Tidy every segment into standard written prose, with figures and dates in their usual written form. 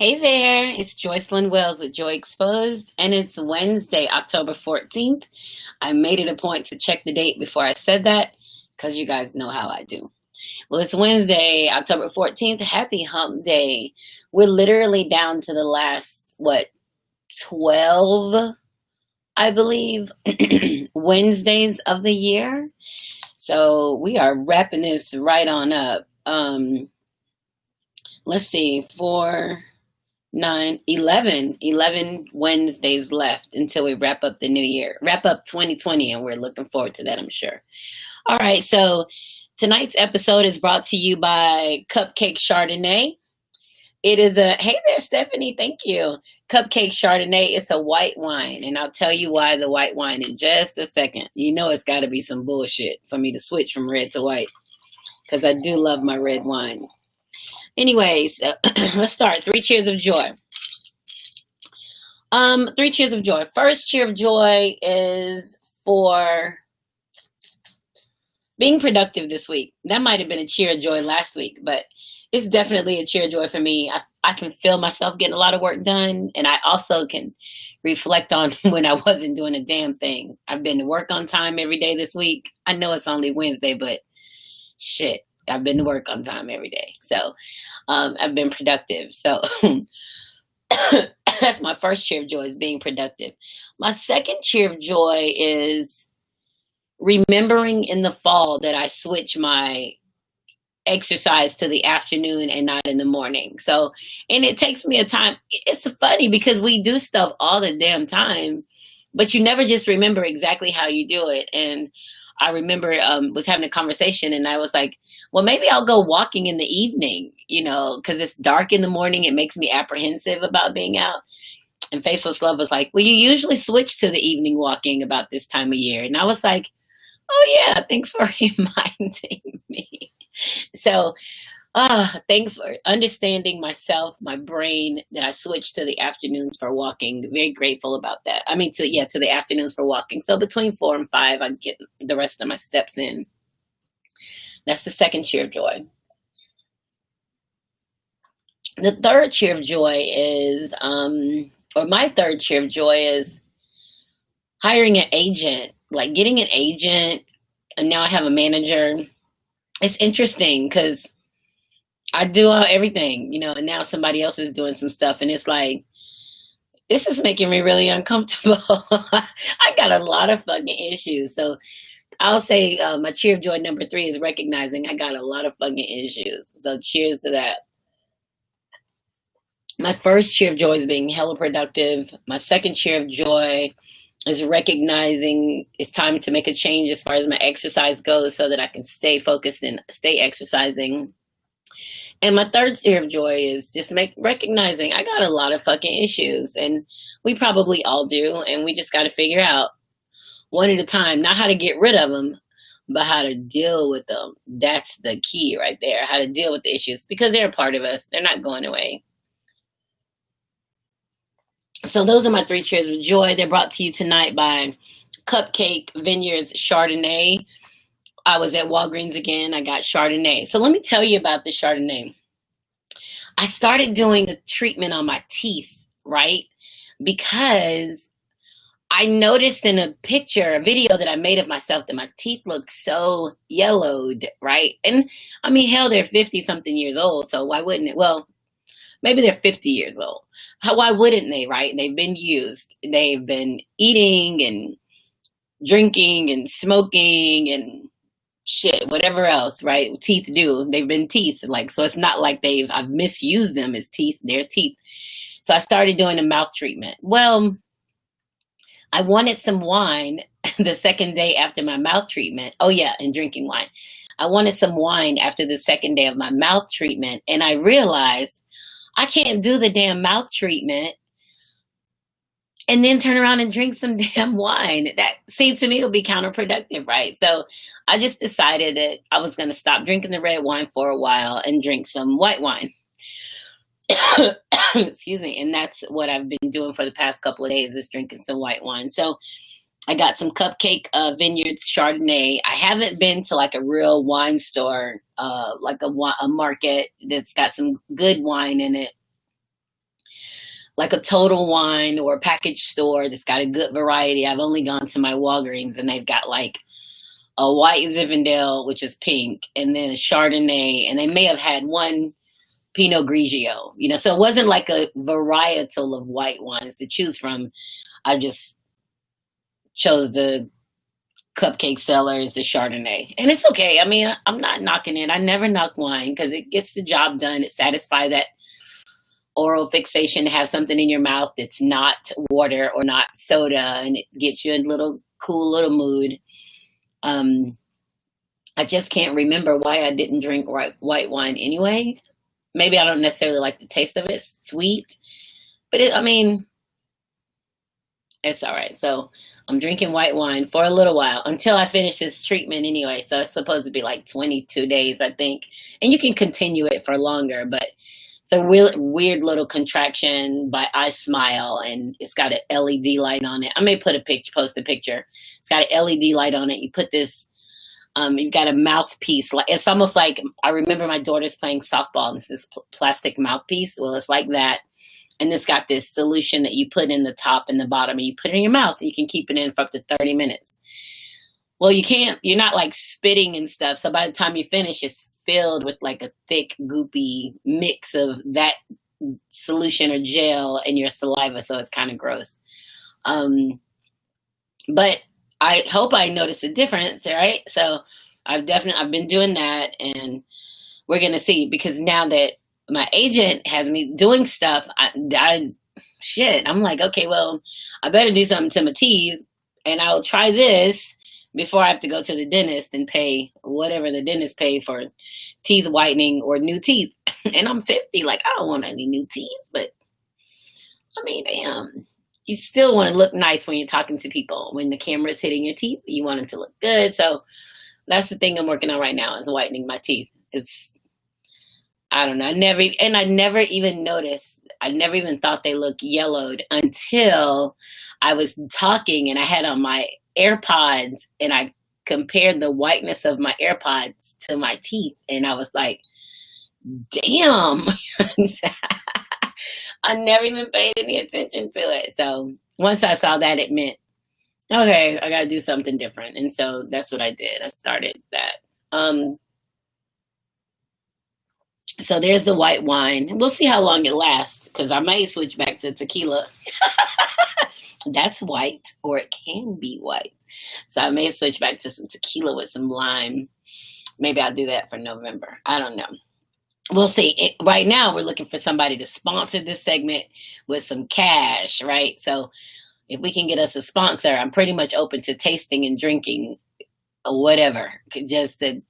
Hey there, it's Joycelyn Wells with Joy Exposed, and it's Wednesday, October 14th. I made it a point to check the date before I said that because you guys know how I do. Well, it's Wednesday, October 14th. Happy Hump Day. We're literally down to the last, 12, I believe, Wednesdays of the year. So we are wrapping this right on up. Let's see, 11 Wednesdays left until we wrap up the new year, wrap up 2020, and we're looking forward to that, I'm sure. All right, so tonight's episode is brought to you by Cupcake Chardonnay. It is hey there, Stephanie, thank you. Cupcake Chardonnay, it's a white wine, and I'll tell you why the white wine in just a second. You know it's got to be some bullshit for me to switch from red to white, because I do love my red wine. Anyways, let's start. Three cheers of joy. Three cheers of joy. First cheer of joy is for being productive this week. That might have been a cheer of joy last week, but it's definitely a cheer of joy for me. I can feel myself getting a lot of work done, and I also can reflect on when I wasn't doing a damn thing. I've been to work on time every day this week. I know it's only Wednesday, but shit, I've been to work on time every day. So I've been productive. So that's my first cheer of joy, is being productive. My second cheer of joy is remembering in the fall that I switch my exercise to the afternoon and not in the morning. So, and it takes me a time. It's funny because we do stuff all the damn time, but you never just remember exactly how you do it. And I remember was having a conversation, and I was like, well, maybe I'll go walking in the evening, because it's dark in the morning. It makes me apprehensive about being out. And Faceless Love was like, well, you usually switch to the evening walking about this time of year. And I was like, oh yeah, thanks for reminding me. So thanks for understanding myself, my brain, that I switched to the afternoons for walking. Very grateful about that. I mean, to the afternoons for walking. So between 4 and 5, I get the rest of my steps in. That's the second cheer of joy. The third cheer of joy is, or my third cheer of joy is hiring an agent, like getting an agent. And now I have a manager. It's interesting because I do everything, and now somebody else is doing some stuff. And it's like, this is making me really uncomfortable. I got a lot of fucking issues. So I'll say my cheer of joy number 3 is recognizing I got a lot of fucking issues. So cheers to that. My first cheer of joy is being hella productive. My second cheer of joy is recognizing it's time to make a change as far as my exercise goes so that I can stay focused and stay exercising. And my third cheer of joy is just recognizing I got a lot of fucking issues, and we probably all do, and we just got to figure out one at a time, not how to get rid of them, but how to deal with them. That's the key right there, how to deal with the issues, because they're a part of us. They're not going away. So those are my 3 cheers of joy. They're brought to you tonight by Cupcake Vineyards Chardonnay. I was at Walgreens again. I got Chardonnay. So let me tell you about the Chardonnay. I started doing a treatment on my teeth, right? Because I noticed in a video that I made of myself, that my teeth looked so yellowed, right? And I mean, hell, they're 50 something years old. So why wouldn't it? Well, maybe they're 50 years old. Why wouldn't they, right? They've been used. They've been eating and drinking and smoking and shit, whatever else, right? Teeth do. They've been teeth. So it's not like I've misused them as teeth. They're teeth. So I started doing a mouth treatment. Well, I wanted some wine the second day after my mouth treatment. Oh yeah, and drinking wine. I wanted some wine after the second day of my mouth treatment. And I realized I can't do the damn mouth treatment and then turn around and drink some damn wine. That seemed to me would be counterproductive, right? So I just decided that I was going to stop drinking the red wine for a while and drink some white wine. Excuse me. And that's what I've been doing for the past couple of days, is drinking some white wine. So I got some Cupcake Vineyards Chardonnay. I haven't been to like a real wine store, like a market that's got some good wine in it. like a Total Wine or a package store that's got a good variety. I've only gone to my Walgreens and they've got like a white Zinfandel, which is pink, and then Chardonnay, and they may have had one Pinot Grigio, you know, so it wasn't like a varietal of white wines to choose from. I just chose the Cupcake Cellars, the Chardonnay, and it's okay. I mean, I'm not knocking it. I never knock wine because it gets the job done. It satisfies that oral fixation to have something in your mouth that's not water or not soda, and it gets you a little cool little mood. I just can't remember why I didn't drink white wine anyway. Maybe I don't necessarily like the taste of it. It's sweet, but I mean, it's all right. So I'm drinking white wine for a little while until I finish this treatment anyway. So it's supposed to be like 22 days, I think. And you can continue it for longer, but it's a weird little contraction by I Smile, and it's got an LED light on it. I may post a picture. It's got an LED light on it. You put this, you've got a mouthpiece. It's almost like, I remember my daughter's playing softball, and it's this plastic mouthpiece. Well, it's like that. And it's got this solution that you put in the top and the bottom, and you put it in your mouth, and you can keep it in for up to 30 minutes. Well, you're not like spitting and stuff. So by the time you finish, it's filled with like a thick, goopy mix of that solution or gel and your saliva. So it's kind of gross. But I hope I notice a difference, right? So I've been doing that, and we're going to see, because now that my agent has me doing stuff, I'm like, okay, well, I better do something to my teeth, and I'll try this before I have to go to the dentist and pay whatever the dentist pay for teeth whitening or new teeth. And I'm 50, like, I don't want any new teeth, but I mean, damn, you still want to look nice when you're talking to people. When the camera's hitting your teeth, you want them to look good. So that's the thing I'm working on right now, is whitening my teeth. I don't know. I never even noticed. I never even thought they looked yellowed until I was talking and I had on my AirPods, and I compared the whiteness of my AirPods to my teeth, and I was like, damn. I never even paid any attention to it. So once I saw that, it meant, okay, I got to do something different. And so that's what I did. I started that. So there's the white wine. We'll see how long it lasts, because I might switch back to tequila. That's white, or it can be white. So I may switch back to some tequila with some lime. Maybe I'll do that for November. I don't know. We'll see. Right now, we're looking for somebody to sponsor this segment with some cash, right? So if we can get us a sponsor, I'm pretty much open to tasting and drinking or whatever, just to,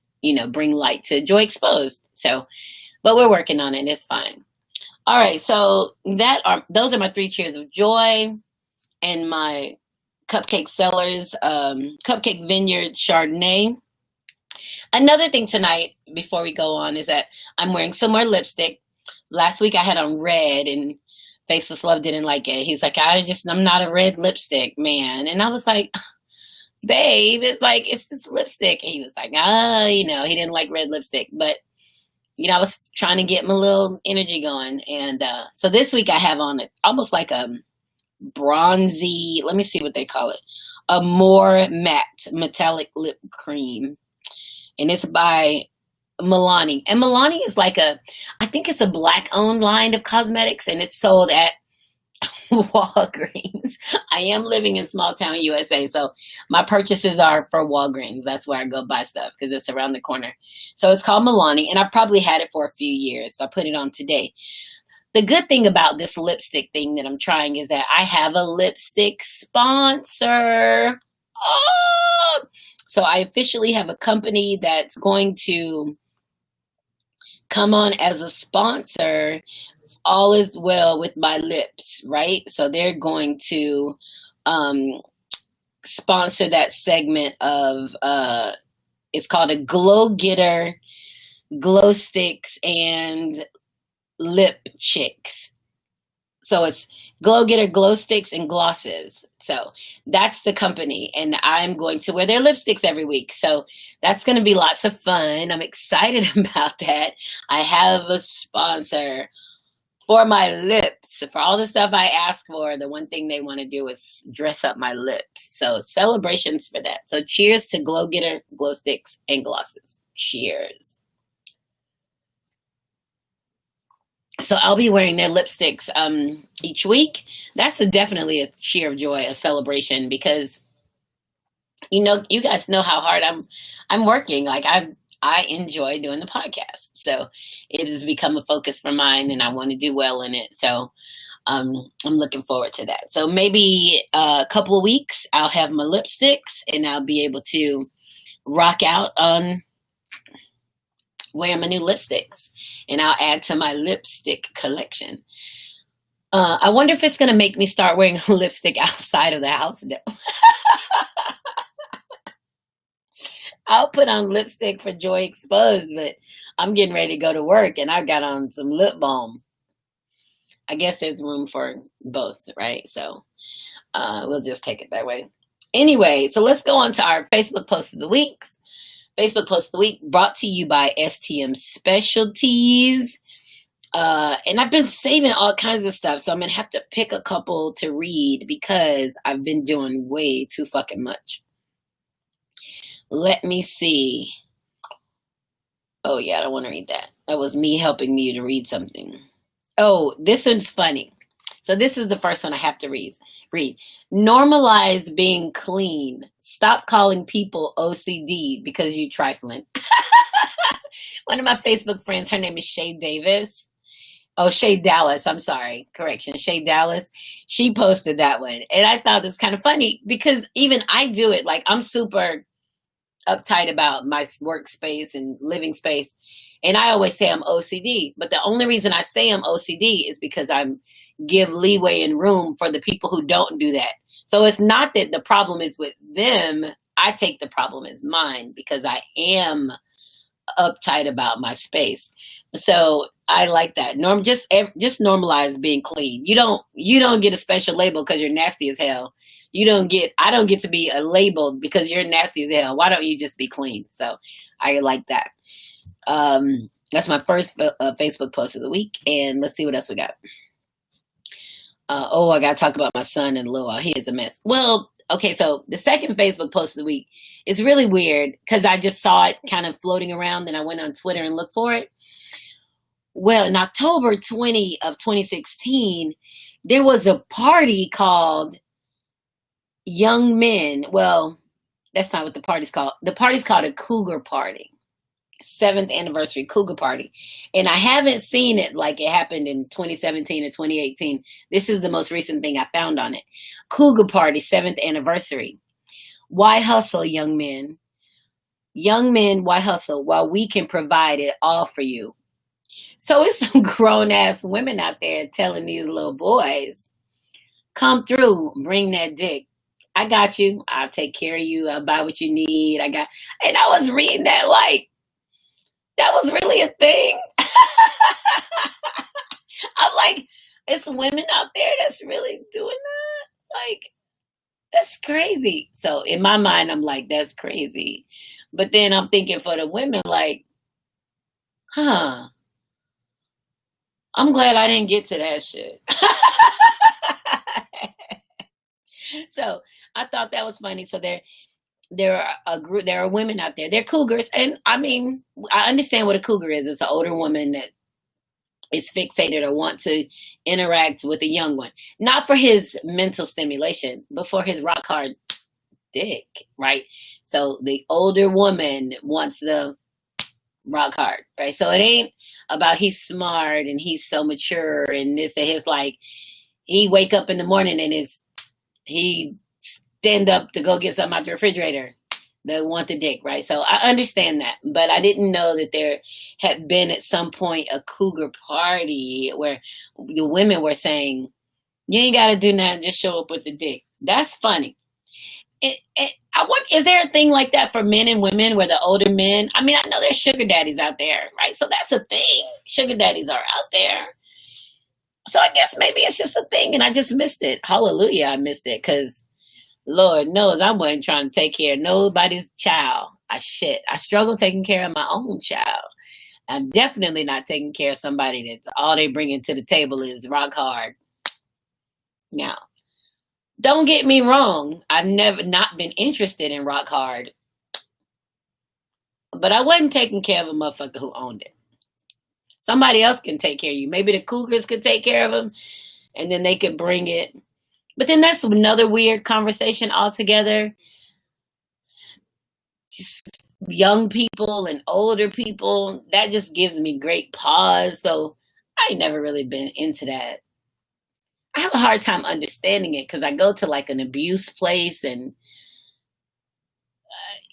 bring light to Joy Exposed. So, but we're working on it, and it's fine. All right, so those are my 3 cheers of joy and my Cupcake Cellars, Cupcake Vineyard Chardonnay. Another thing tonight, before we go on, is that I'm wearing some more lipstick. Last week I had on red, and Faceless Love didn't like it. He's like, I'm not a red lipstick man. And I was like, babe, it's just lipstick. And he was like, he didn't like red lipstick. But, I was trying to get my little energy going. And so this week I have on it almost like a bronzy, let me see what they call it, a more matte metallic lip cream. And it's by Milani. And Milani is I think it's a Black-owned line of cosmetics, and it's sold at Walgreens. I am living in small town USA, so my purchases are for Walgreens. That's where I go buy stuff, because it's around the corner. So it's called Milani, and I've probably had it for a few years. So I put it on today. The good thing about this lipstick thing that I'm trying is that I have a lipstick sponsor. Oh! So I officially have a company that's going to come on as a sponsor. All is well with my lips, right? So they're going to sponsor that segment of, it's called a Glow Getter, Glow Sticks, and Lip Chicks. So it's Glow Getter, Glow Sticks, and Glosses. So that's the company, and I'm going to wear their lipsticks every week. So that's going to be lots of fun. I'm excited about that. I have a sponsor for my lips. For all the stuff I ask for, the one thing they want to do is dress up my lips. So celebrations for that. So cheers to Glow Getter, glow sticks, and glosses. Cheers. So I'll be wearing their lipsticks each week. That's definitely a cheer of joy, a celebration, because you guys know how hard I'm working. Like I enjoy doing the podcast. So it has become a focus for mine, and I want to do well in it. So I'm looking forward to that. So maybe a couple of weeks I'll have my lipsticks and I'll be able to rock out on wearing my new lipsticks, and I'll add to my lipstick collection. I wonder if it's going to make me start wearing lipstick outside of the house. I'll put on lipstick for Joy Exposed, but I'm getting ready to go to work and I've got on some lip balm. I guess there's room for both, right? So we'll just take it that way. Anyway, so let's go on to our Facebook post of the week. Facebook post of the week brought to you by STM Specialties. And I've been saving all kinds of stuff, so I'm going to have to pick a couple to read because I've been doing way too fucking much. Let me see. Oh, yeah, I don't want to read that. That was me helping you to read something. Oh, this one's funny. So this is the first one I have to read. Normalize being clean. Stop calling people OCD because you're trifling. One of my Facebook friends, her name is Shay Davis. Oh, Shay Dallas. I'm sorry. Correction. Shay Dallas. She posted that one. And I thought it was kind of funny because even I do it. Like, I'm super uptight about my workspace and living space. And I always say I'm OCD. But the only reason I say I'm OCD is because I give leeway and room for the people who don't do that. So it's not that the problem is with them. I take the problem as mine because I am uptight about my space. So I like that. Just normalize being clean. You don't get a special label because you're nasty as hell. I don't get to be labeled because you're nasty as hell. Why don't you just be clean? So I like that. That's my first Facebook post of the week. And let's see what else we got. I got to talk about my son-in-law. He is a mess. Well, okay, so the second Facebook post of the week is really weird because I just saw it kind of floating around and I went on Twitter and looked for it. Well, in October 20 of 2016, there was a party called Young Men. Well, that's not what the party's called. The party's called a Cougar Party. 7th anniversary Cougar Party. And I haven't seen it like it happened in 2017 or 2018. This is the most recent thing I found on it. Cougar Party, 7th anniversary. Why hustle, young men? Young men, why hustle? While we can provide it all for you. So it's some grown-ass women out there telling these little boys, come through, bring that dick. I got you. I'll take care of you. I'll buy what you need. And I was reading that like, that was really a thing. I'm like, it's women out there that's really doing that. Like, that's crazy. So in my mind, I'm like, that's crazy. But then I'm thinking for the women, like, I'm glad I didn't get to that shit. So I thought that was funny. So there are a group. There are women out there. They're cougars, and I mean, I understand what a cougar is. It's an older woman that is fixated or want to interact with a young one, not for his mental stimulation, but for his rock hard dick, right? So the older woman wants the rock hard, right? So it ain't about he's smart and he's so mature and this and his, like, he wake up in the morning and he stand up to go get something out the refrigerator. They want the dick, right? So I understand that, but I didn't know that there had been at some point a cougar party where the women were saying, you ain't got to do nothing, just show up with the dick. That's funny. Is there a thing like that for men and women where the older men, I mean, I know there's sugar daddies out there, right? So that's a thing. Sugar daddies are out there. So I guess maybe it's just a thing and I just missed it. Hallelujah, I missed it because Lord knows I wasn't trying to take care of nobody's child. I struggle taking care of my own child. I'm definitely not taking care of somebody that's all they bringing to the table is rock hard. Now, don't get me wrong. I've never not been interested in rock hard, but I wasn't taking care of a motherfucker who owned it. Somebody else can take care of you. Maybe the Cougars could take care of him, and then they could bring it. But then that's another weird conversation altogether. Just young people and older people, that just gives me great pause. So I ain't never really been into that. I have a hard time understanding it because I go to like an abuse place and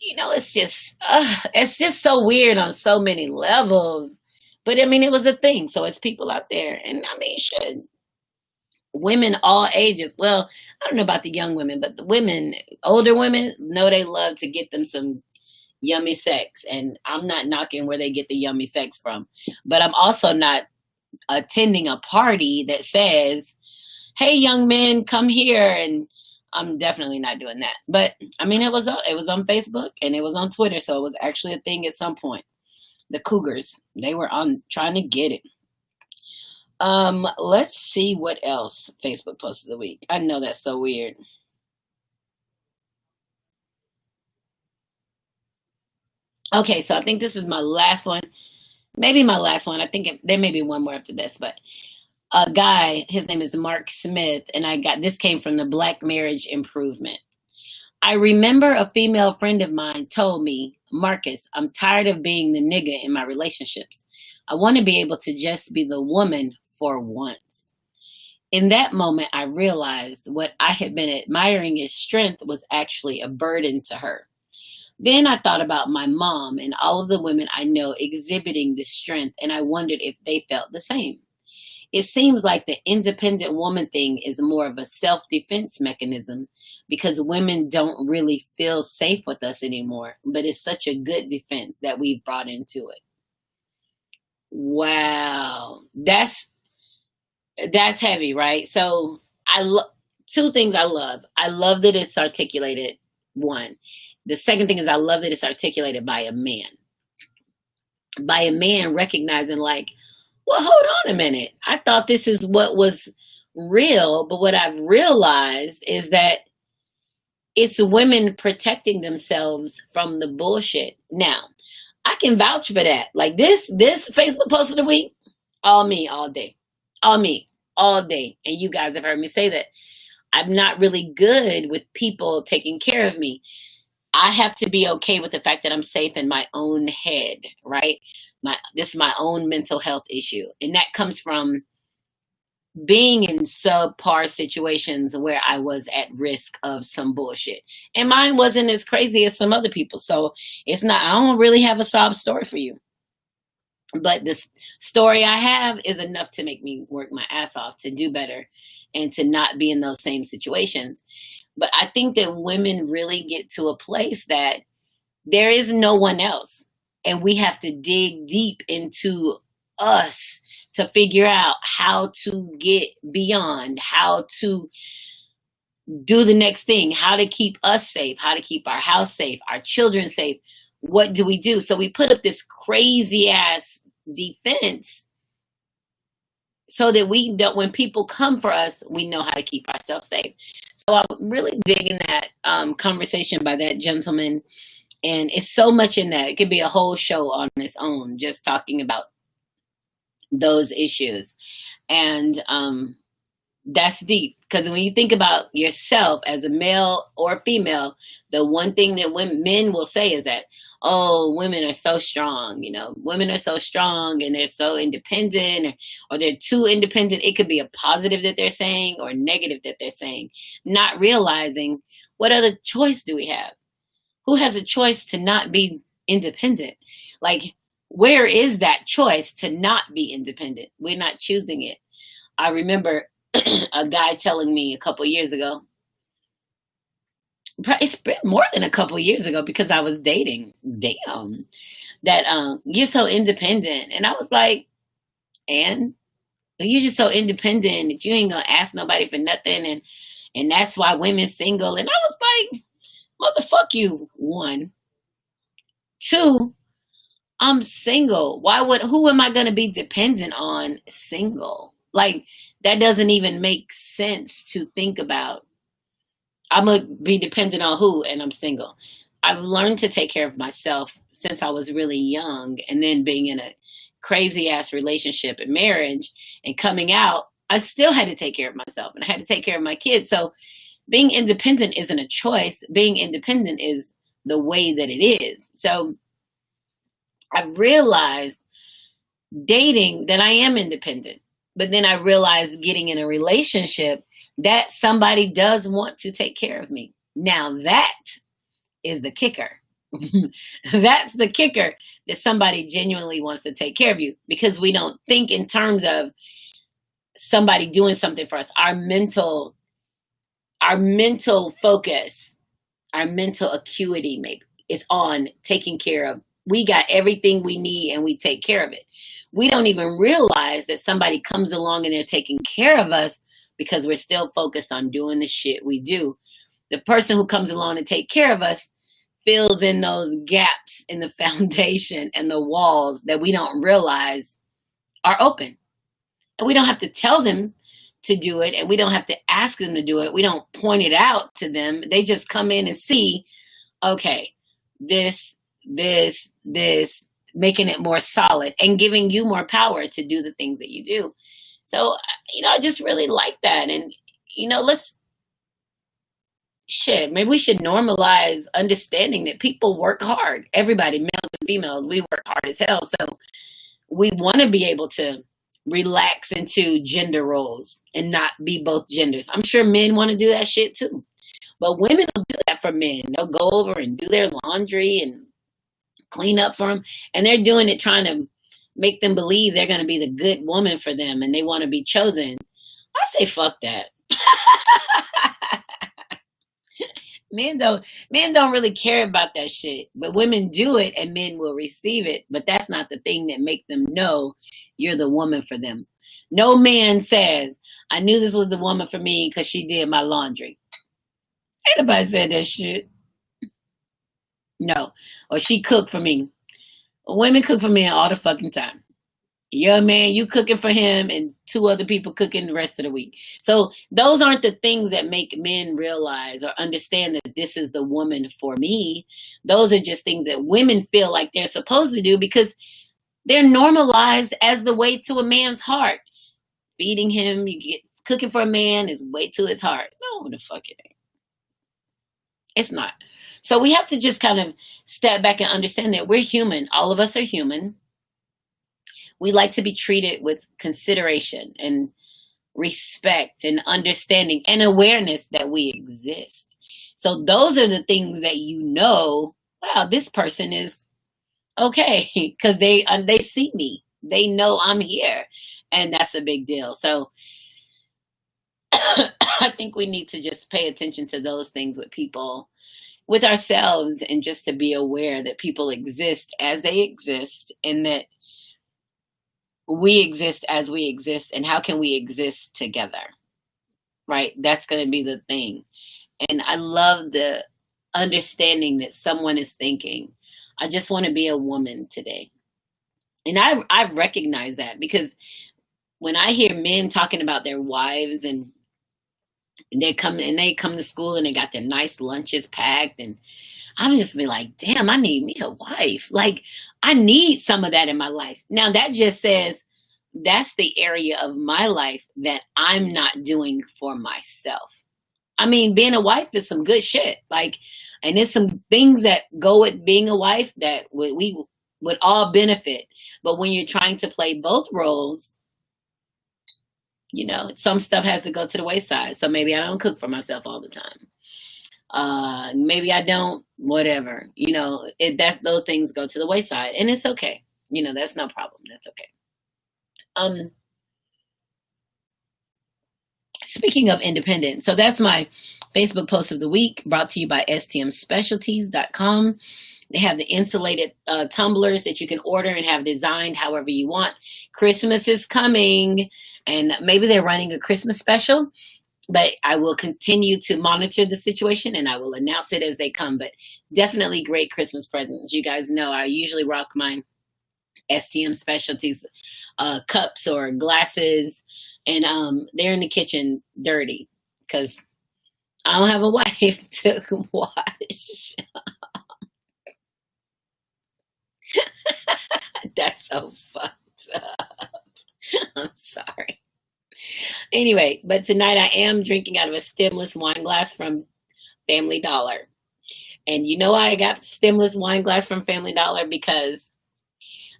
it's just so weird on so many levels. But I mean, it was a thing. So it's people out there. And I mean, shit, women all ages. Well, I don't know about the young women, but the women, older women, know they love to get them some yummy sex. And I'm not knocking where they get the yummy sex from. But I'm also not attending a party that says, hey, young men, come here. And I'm definitely not doing that. But I mean, it was on Facebook and it was on Twitter. So it was actually a thing at some point. The Cougars, they were on trying to get it. Let's see what else Facebook post of the week. I know that's so weird. Okay, so I think this is my last one. Maybe my last one. I think there may be one more after this, but a guy, his name is Mark Smith, and this came from the Black Marriage Improvement. I remember a female friend of mine told me, Marcus, I'm tired of being the nigga in my relationships. I want to be able to just be the woman for once. In that moment, I realized what I had been admiring as strength was actually a burden to her. Then I thought about my mom and all of the women I know exhibiting this strength, and I wondered if they felt the same. It seems like the independent woman thing is more of a self-defense mechanism because women don't really feel safe with us anymore, but it's such a good defense that we've brought into it. Wow. That's heavy, right? So two things I love. I love that it's articulated, one. The second thing is I love that it's articulated by a man. By a man recognizing like, well, hold on a minute. I thought this is what was real, but what I've realized is that it's women protecting themselves from the bullshit. Now, I can vouch for that. Like this Facebook post of the week, all me all day. All me all day. And you guys have heard me say that. I'm not really good with people taking care of me. I have to be okay with the fact that I'm safe in my own head, right? This is my own mental health issue. And that comes from being in subpar situations where I was at risk of some bullshit. And mine wasn't as crazy as some other people. So I don't really have a sob story for you. But this story I have is enough to make me work my ass off to do better and to not be in those same situations. But I think that women really get to a place that there is no one else. And we have to dig deep into us to figure out how to get beyond, how to do the next thing, how to keep us safe, how to keep our house safe, our children safe. What do we do? So we put up this crazy ass defense so that when people come for us, we know how to keep ourselves safe. So I'm really digging that conversation by that gentleman. And it's so much in that. It could be a whole show on its own, just talking about those issues. And that's deep. Because when you think about yourself as a male or female, the one thing that men will say is that, oh, women are so strong. Women are so strong and they're so independent or they're too independent. It could be a positive that they're saying or negative that they're saying, not realizing what other choice do we have? Who has a choice to not be independent? Like, where is that choice to not be independent? We're not choosing it. I remember a guy telling me a couple years ago, it's been more than a couple years ago because I was dating, that you're so independent. And I was like, and you're just so independent that you ain't gonna ask nobody for nothing. And that's why women's single. And I was like, motherfuck you, one. Two, I'm single. Who am I going to be dependent on single? Like, that doesn't even make sense to think about. I'm going to be dependent on who, and I'm single. I've learned to take care of myself since I was really young, and then being in a crazy ass relationship and marriage and coming out, I still had to take care of myself and I had to take care of my kids. So being independent isn't a choice. Being independent is the way that it is. So I realized dating that I am independent, but then I realized getting in a relationship that somebody does want to take care of me. Now that is the kicker. That's the kicker, that somebody genuinely wants to take care of you, because we don't think in terms of somebody doing something for us. Our mental focus, our mental acuity maybe is on taking care of. We got everything we need and we take care of it. We don't even realize that somebody comes along and they're taking care of us because we're still focused on doing the shit we do. The person who comes along to take care of us fills in those gaps in the foundation and the walls that we don't realize are open. And we don't have to tell them to do it, and we don't have to ask them to do it. We don't point it out to them. They just come in and see, okay, this, making it more solid and giving you more power to do the things that you do. So, I just really like that. And, maybe we should normalize understanding that people work hard. Everybody, males and females, we work hard as hell. So we want to be able to relax into gender roles and not be both genders. I'm sure men want to do that shit too. But women will do that for men. They'll go over and do their laundry and clean up for them. And they're doing it trying to make them believe they're going to be the good woman for them and they want to be chosen. I say fuck that. Men don't really care about that shit, but women do it and men will receive it. But that's not the thing that makes them know you're the woman for them. No man says, I knew this was the woman for me because she did my laundry. Ain't nobody said that shit. No. Or she cooked for me. Women cook for men all the fucking time. You're a man, you cooking for him and two other people cooking the rest of the week. So those aren't the things that make men realize or understand that this is the woman for me. Those are just things that women feel like they're supposed to do because they're normalized as the way to a man's heart. Feeding him, cooking for a man is way to his heart. No, the fuck it ain't. It's not. So we have to just kind of step back and understand that we're human. All of us are human. We like to be treated with consideration and respect and understanding and awareness that we exist. So those are the things that wow, this person is okay because they see me. They know I'm here, and that's a big deal. So I think we need to just pay attention to those things with people, with ourselves, and just to be aware that people exist as they exist and that we exist as we exist, and how can we exist together, right? That's going to be the thing. And I love the understanding that someone is thinking, I just want to be a woman today. And I recognize that because when I hear men talking about their wives and they come to school and they got their nice lunches packed, and I'm just be like, damn, I need me a wife. Like, I need some of that in my life. Now, that just says that's the area of my life that I'm not doing for myself. I mean, being a wife is some good shit. Like, and there's some things that go with being a wife that we would all benefit. But when you're trying to play both roles, some stuff has to go to the wayside. So maybe I don't cook for myself all the time. Maybe I don't, whatever, those things go to the wayside, and it's okay. That's no problem. That's okay. Speaking of independent, so that's my Facebook post of the week, brought to you by stmspecialties.com. They have the insulated tumblers that you can order and have designed however you want. Christmas is coming, and maybe they're running a Christmas special, but I will continue to monitor the situation and I will announce it as they come. But definitely great Christmas presents. You guys know I usually rock mine STM Specialties cups or glasses, and they're in the kitchen dirty because I don't have a wife to wash. That's so fucked up. I'm sorry. Anyway, but tonight I am drinking out of a stemless wine glass from Family Dollar. And you know why I got stemless wine glass from Family Dollar? Because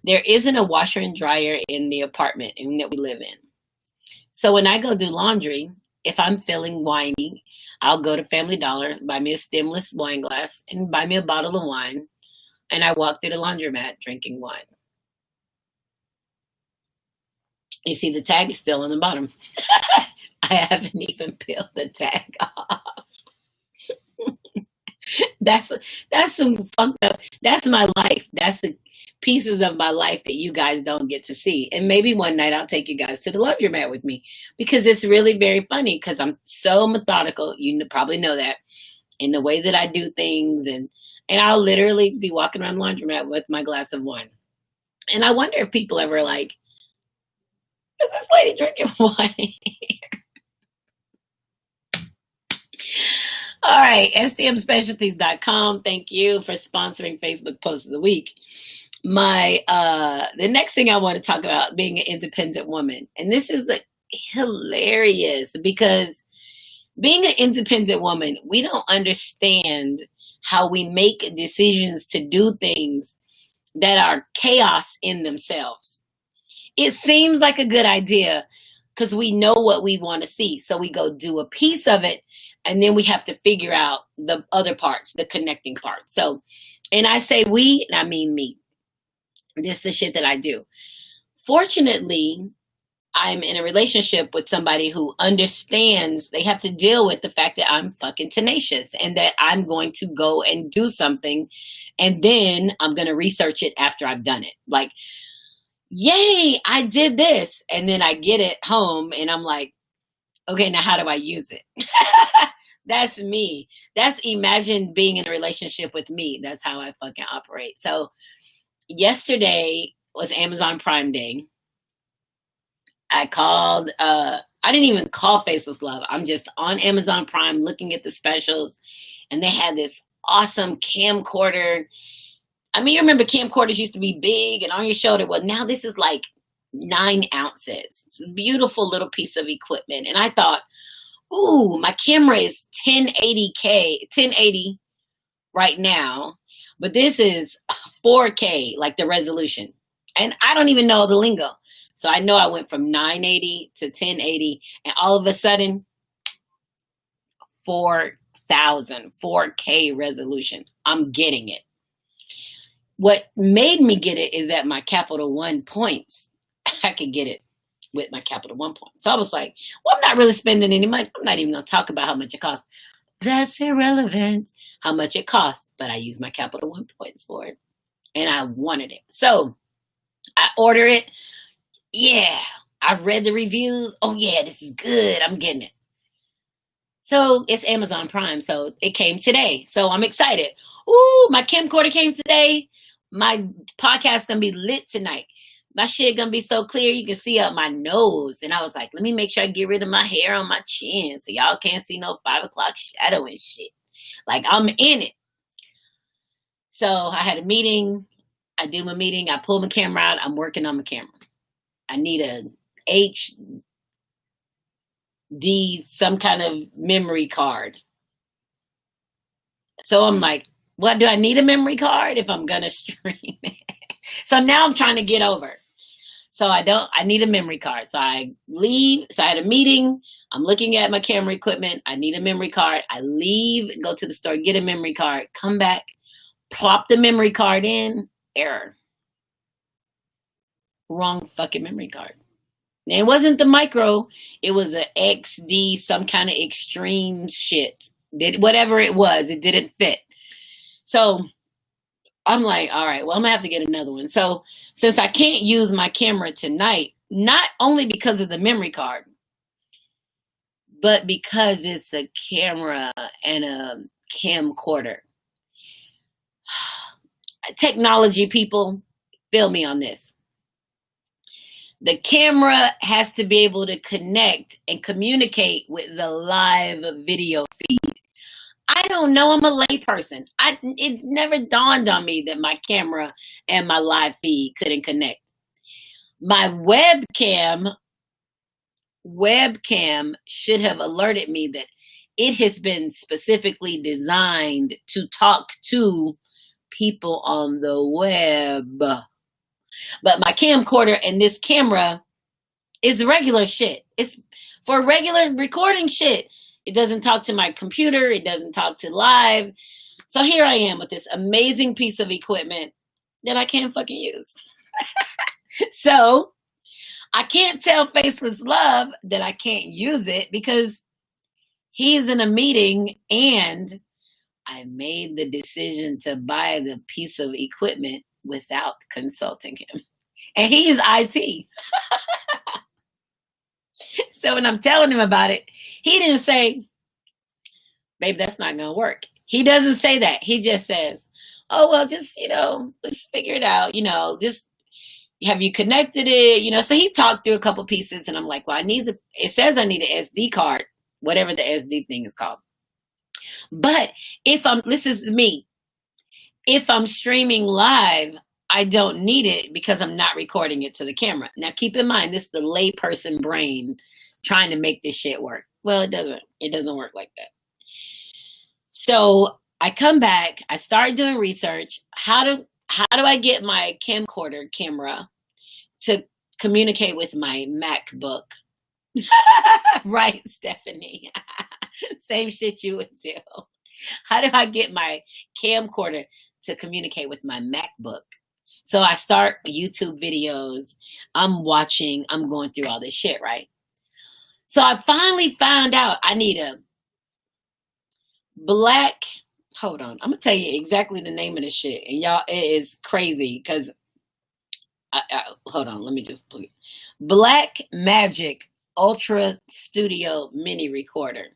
there isn't a washer and dryer in the apartment that we live in. So when I go do laundry, if I'm feeling whiny, I'll go to Family Dollar, buy me a stemless wine glass, and buy me a bottle of wine. And I walk through the laundromat drinking wine. You see, the tag is still on the bottom. I haven't even peeled the tag off. That's some fucked up. That's my life. That's the pieces of my life that you guys don't get to see. And maybe one night I'll take you guys to the laundromat with me, because it's really very funny, because I'm so methodical. You probably know that, in the way that I do things, and I'll literally be walking around the laundromat with my glass of wine. And I wonder if people ever like, is this lady drinking wine? All right, stmspecialties.com. Thank you for sponsoring Facebook Post of the Week. The next thing I want to talk about, being an independent woman. And this is hilarious, because being an independent woman, we don't understand how we make decisions to do things that are chaos in themselves. It seems like a good idea because we know what we want to see. So we go do a piece of it, and then we have to figure out the other parts, the connecting parts. So, and I say we, and I mean me. This is the shit that I do. Fortunately, I'm in a relationship with somebody who understands they have to deal with the fact that I'm fucking tenacious, and that I'm going to go and do something, and then I'm going to research it after I've done it. Like, yay, I did this. And then I get it home and I'm like, okay, now how do I use it? That's me. Imagine being in a relationship with me. That's how I fucking operate. So yesterday was Amazon Prime Day. I called, I didn't even call Faceless Love. I'm just on Amazon Prime looking at the specials, and they had this awesome camcorder. I mean, you remember camcorders used to be big and on your shoulder. Well, now this is like 9 ounces. It's a beautiful little piece of equipment. And I thought, ooh, my camera is 1080 right now, but this is 4K, like the resolution. And I don't even know the lingo. So I know I went from 980 to 1080, and all of a sudden, 4K resolution. I'm getting it. What made me get it is that my Capital One points, I could get it with my Capital One points. So I was like, well, I'm not really spending any money. I'm not even going to talk about how much it costs. That's irrelevant, how much it costs. But I used my Capital One points for it, and I wanted it. So I order it. Yeah, I read the reviews. Oh, yeah, this is good. I'm getting it. So it's Amazon Prime. So it came today. So I'm excited. Ooh, my camcorder came today. My podcast going to be lit tonight. My shit going to be so clear you can see up my nose. And I was like, let me make sure I get rid of my hair on my chin so y'all can't see no 5 o'clock shadow and shit. Like, I'm in it. So I had a meeting. I do my meeting. I pull my camera out. I'm working on my camera. I need a HD, some kind of memory card. So I'm like, what, do I need a memory card if I'm going to stream it? So now I'm trying to get over. So I need a memory card. So I leave. So I had a meeting. I'm looking at my camera equipment. I need a memory card. I leave, go to the store, get a memory card, come back, plop the memory card in, error. Wrong fucking memory card. And it wasn't the micro. It was an XD, some kind of extreme shit. Whatever it was, it didn't fit. So I'm like, all right, well, I'm going to have to get another one. So since I can't use my camera tonight, not only because of the memory card, but because it's a camera and a camcorder. Technology, people, Feel me on this. The camera has to be able to connect and communicate with the live video feed. I don't know. I'm a layperson. It never dawned on me that my camera and my live feed couldn't connect. My webcam should have alerted me that it has been specifically designed to talk to people on the web. But my camcorder and this camera is regular shit. It's for regular recording shit. It doesn't talk to my computer. It doesn't talk to live. So here I am with this amazing piece of equipment that I can't fucking use. So I can't tell Faceless Love that I can't use it because he's in a meeting and I made the decision to buy the piece of equipment without consulting him. And he's IT. So when I'm telling him about it, he didn't say, babe, that's not going to work. He doesn't say that. He just says, oh, well, just, let's figure it out. Just have you connected it? So he talked through a couple pieces and I'm like, well, it says I need an SD card, whatever the SD thing is called. But this is me. If I'm streaming live, I don't need it because I'm not recording it to the camera. Now, keep in mind, this is the layperson brain trying to make this shit work. Well, it doesn't. It doesn't work like that. So I come back. I start doing research. How do I get my camcorder camera to communicate with my MacBook? Right, Stephanie? Same shit you would do. How do I get my camcorder to communicate with my MacBook? So I start YouTube videos. I'm going through all this shit, right? So I finally found out I need a black, hold on. I'm going to tell you exactly the name of the shit. And y'all, it is crazy because, hold on, let me just put it. Black Magic Ultra Studio Mini Recorder.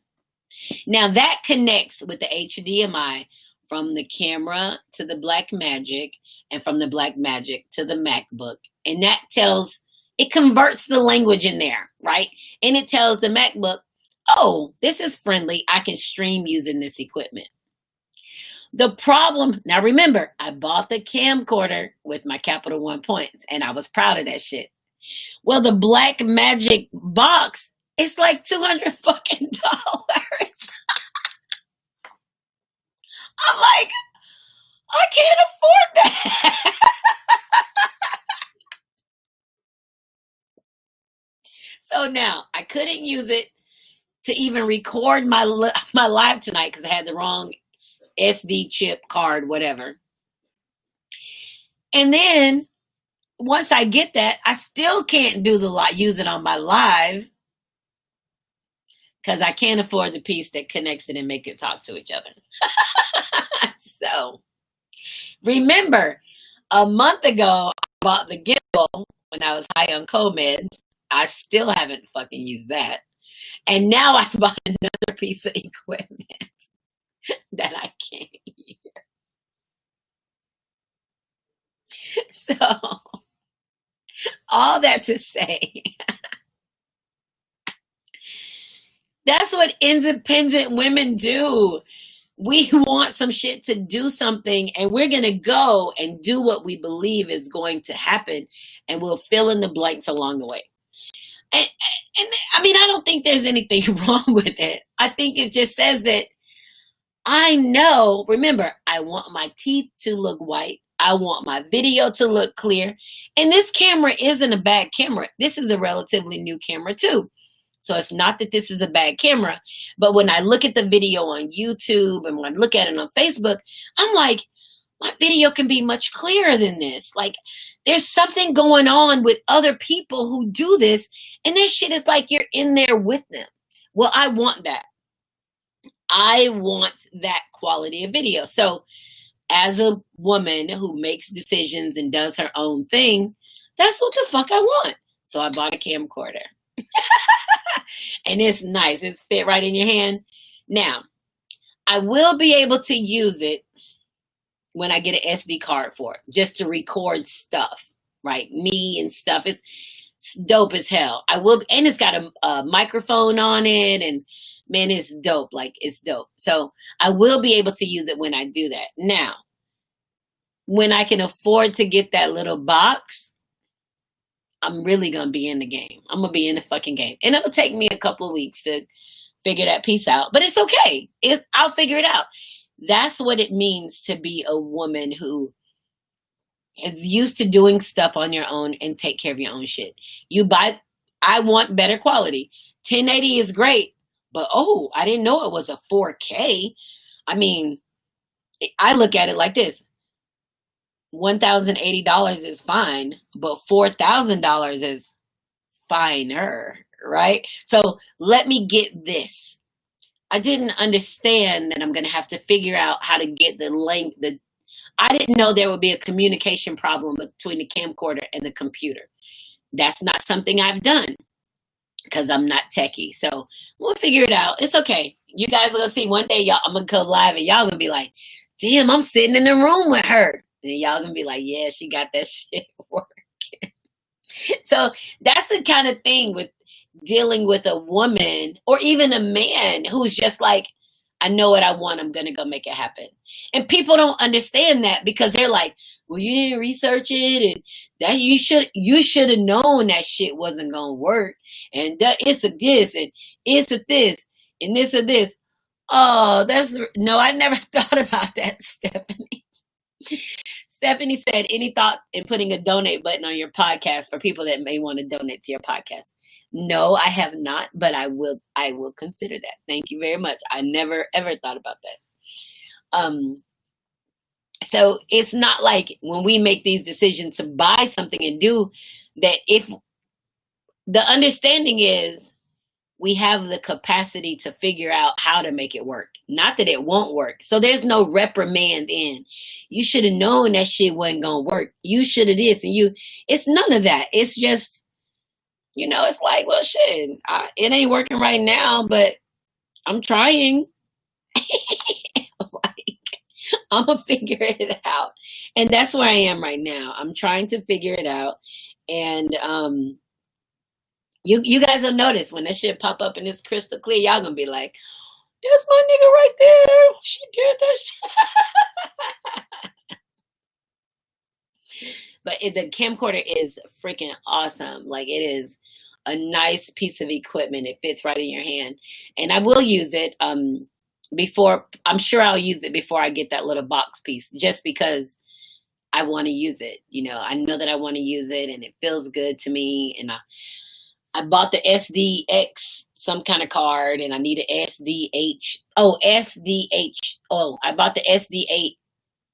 Now that connects with the HDMI from the camera to the Blackmagic and from the Blackmagic to the MacBook. And it converts the language in there, right? And it tells the MacBook, oh, this is friendly. I can stream using this equipment. The problem, now remember, I bought the camcorder with my Capital One points and I was proud of that shit. Well, the Blackmagic box, it's like $200 fucking dollars. I'm like, I can't afford that. So now I couldn't use it to even record my live tonight because I had the wrong SD chip card, whatever. And then once I get that, I still can't use it on my live because I can't afford the piece that connects it and make it talk to each other. So remember, a month ago, I bought the gimbal when I was high on co-meds. I still haven't fucking used that. And now I bought another piece of equipment that I can't use. So, all that to say, that's what independent women do. We want some shit to do something and we're going to go and do what we believe is going to happen and we'll fill in the blanks along the way. And I mean, I don't think there's anything wrong with it. I think it just says that I know, remember, I want my teeth to look white. I want my video to look clear. And this camera isn't a bad camera. This is a relatively new camera too. So it's not that this is a bad camera, but when I look at the video on YouTube and when I look at it on Facebook, I'm like, my video can be much clearer than this. Like there's something going on with other people who do this and their shit is like you're in there with them. Well, I want that. I want that quality of video. So as a woman who makes decisions and does her own thing, that's what the fuck I want. So I bought a camcorder. And it's nice. It's fit right in your hand. Now, I will be able to use it when I get an SD card for it, just to record stuff, right? Me and stuff. It's dope as hell. I will, and it's got a microphone on it, and man, it's dope. Like, it's dope. So I will be able to use it when I do that. Now, when I can afford to get that little box, I'm really gonna be in the game. I'm gonna be in the fucking game, and it'll take me a couple of weeks to figure that piece out. But it's okay. I'll figure it out. That's what it means to be a woman who is used to doing stuff on your own and take care of your own shit. I want better quality. 1080 is great, but oh, I didn't know it was a 4K. I mean, I look at it like this. $1,080 is fine, but $4,000 is finer, right? So let me get this. I didn't understand that I'm going to have to figure out how to get the link. I didn't know there would be a communication problem between the camcorder and the computer. That's not something I've done because I'm not techie. So we'll figure it out. It's okay. You guys are going to see one day, y'all, I'm going to go live and y'all going to be like, damn, I'm sitting in the room with her. And y'all going to be like, yeah, she got that shit working. So that's the kind of thing with dealing with a woman or even a man who's just like, I know what I want. I'm going to go make it happen. And people don't understand that because they're like, well, you didn't research it. And that you should have known that shit wasn't going to work. And it's a this and it's a this and this or this. Oh, no, I never thought about that, Stephanie. Stephanie said, any thought in putting a donate button on your podcast for people that may want to donate to your podcast? No, I have not, but I will consider that. Thank you very much. I never ever thought about that. So it's not like when we make these decisions to buy something and do that, if the understanding is we have the capacity to figure out how to make it work. Not that it won't work. So there's no reprimand in. You should have known that shit wasn't going to work. You should have this and it's none of that. It's just, it's like, well, shit, it ain't working right now, but I'm trying. I'm going to figure it out. And that's where I am right now. I'm trying to figure it out. And, you guys will notice when that shit pop up and it's crystal clear, y'all gonna be like, that's my nigga right there. She did that shit. But the camcorder is freaking awesome. Like, it is a nice piece of equipment. It fits right in your hand. And I will use it I'm sure I'll use it before I get that little box piece, just because I want to use it. I know that I want to use it and it feels good to me. And I bought the SDX some kind of card, and I need an SDH. Oh, SDH. Oh, I bought the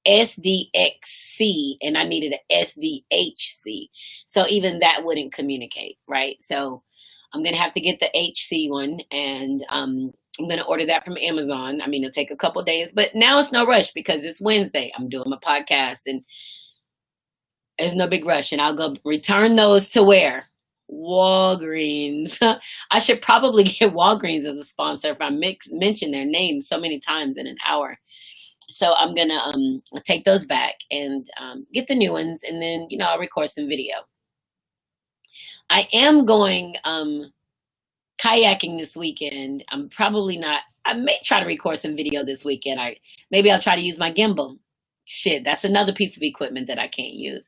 SDXC, and I needed an SDHC. So even that wouldn't communicate, right? So I'm going to have to get the HC one, and I'm going to order that from Amazon. I mean, it'll take a couple days, but now it's no rush because it's Wednesday. I'm doing my podcast, and there's no big rush, and I'll go return those to where? Walgreens. I should probably get Walgreens as a sponsor if I mention their name so many times in an hour. So I'm gonna take those back and get the new ones, and then I'll record some video. I am going kayaking this weekend. I'm probably not. I may try to record some video this weekend. Maybe I'll try to use my gimbal. Shit, that's another piece of equipment that I can't use.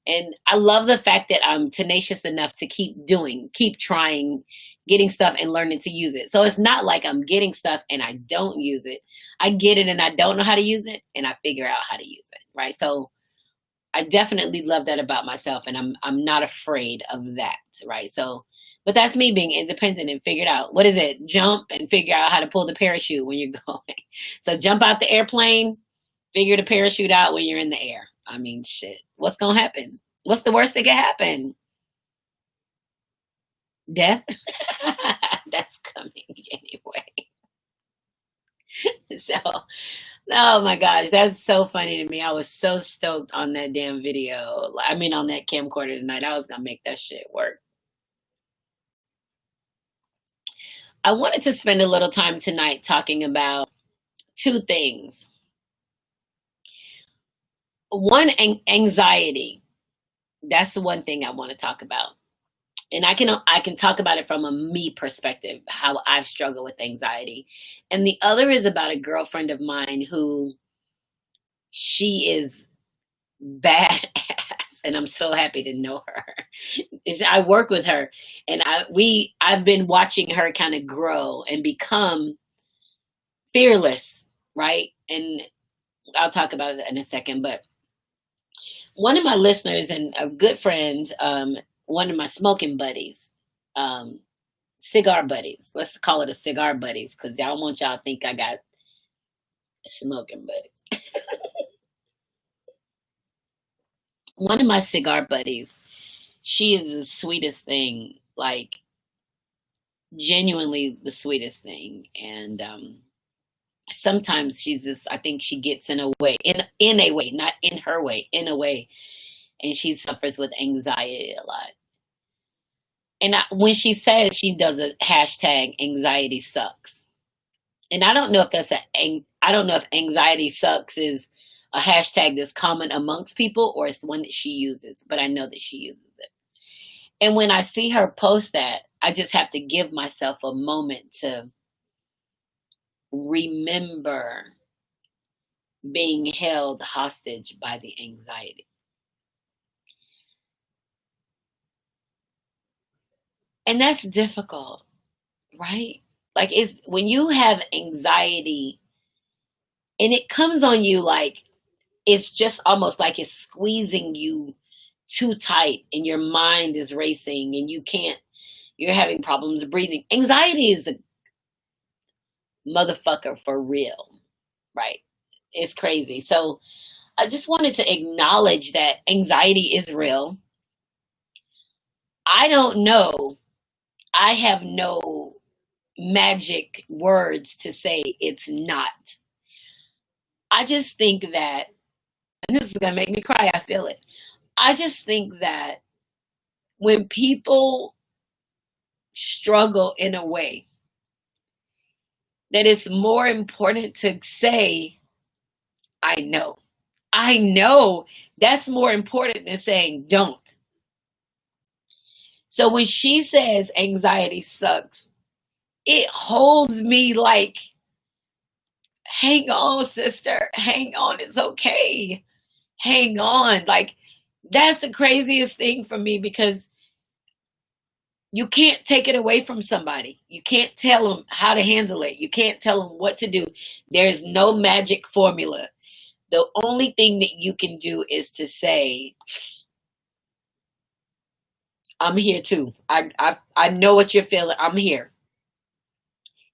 And I love the fact that I'm tenacious enough to keep trying, getting stuff and learning to use it. So it's not like I'm getting stuff and I don't use it. I get it and I don't know how to use it, and I figure out how to use it, right? So I definitely love that about myself, and I'm not afraid of that, right? So, but that's me being independent and figured out. What is it? Jump and figure out how to pull the parachute when you're going. So jump out the airplane, figure the parachute out when you're in the air. I mean, shit. What's going to happen? What's the worst that could happen? Death? That's coming anyway. So, oh my gosh, that's so funny to me. I was so stoked on that damn video. I mean, on that camcorder tonight. I was going to make that shit work. I wanted to spend a little time tonight talking about two things. One, anxiety. That's the one thing I want to talk about. And I can talk about it from a me perspective, how I've struggled with anxiety. And the other is about a girlfriend of mine who, she is badass, and I'm so happy to know her. I work with her, and I've been watching her kind of grow and become fearless, right? And I'll talk about it in a second. But one of my listeners and a good friend, one of my smoking buddies, um, cigar buddies. Let's call it a cigar buddies, because y'all want y'all to think I got smoking buddies. One of my cigar buddies, she is the sweetest thing, like genuinely the sweetest thing. And sometimes she's just, I think she gets in a way, in a way, not in her way, in a way, and she suffers with anxiety a lot. And when she says, she does a hashtag anxiety sucks. And I don't know if I don't know if anxiety sucks is a hashtag that's common amongst people, or it's one that she uses, but I know that she uses it. And when I see her post that, I just have to give myself a moment to remember being held hostage by the anxiety. And that's difficult, right? Like, it's when you have anxiety and it comes on you, like it's just almost like it's squeezing you too tight, and your mind is racing and you're having problems breathing. Anxiety is a motherfucker for real, right? It's crazy. So I just wanted to acknowledge that anxiety is real. I don't know. I have no magic words to say it's not. I just think that, and this is going to make me cry, I feel it. I just think that when people struggle in a way, that it's more important to say, I know. I know. That's more important than saying don't. So when she says anxiety sucks, it holds me like, hang on, sister. Hang on. It's okay. Hang on. Like, that's the craziest thing for me, because you can't take it away from somebody. You can't tell them how to handle it. You can't tell them what to do. There's no magic formula. The only thing that you can do is to say, I'm here too. I know what you're feeling. I'm here.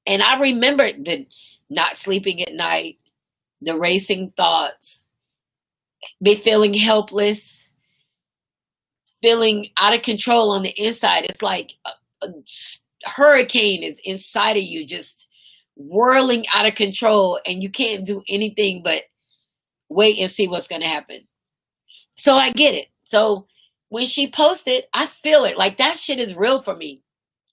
And I remember the not sleeping at night, the racing thoughts, me feeling helpless, feeling out of control on the inside. It's like a hurricane is inside of you, just whirling out of control, and you can't do anything but wait and see what's going to happen. So I get it. So when she posted, I feel it. Like, that shit is real for me.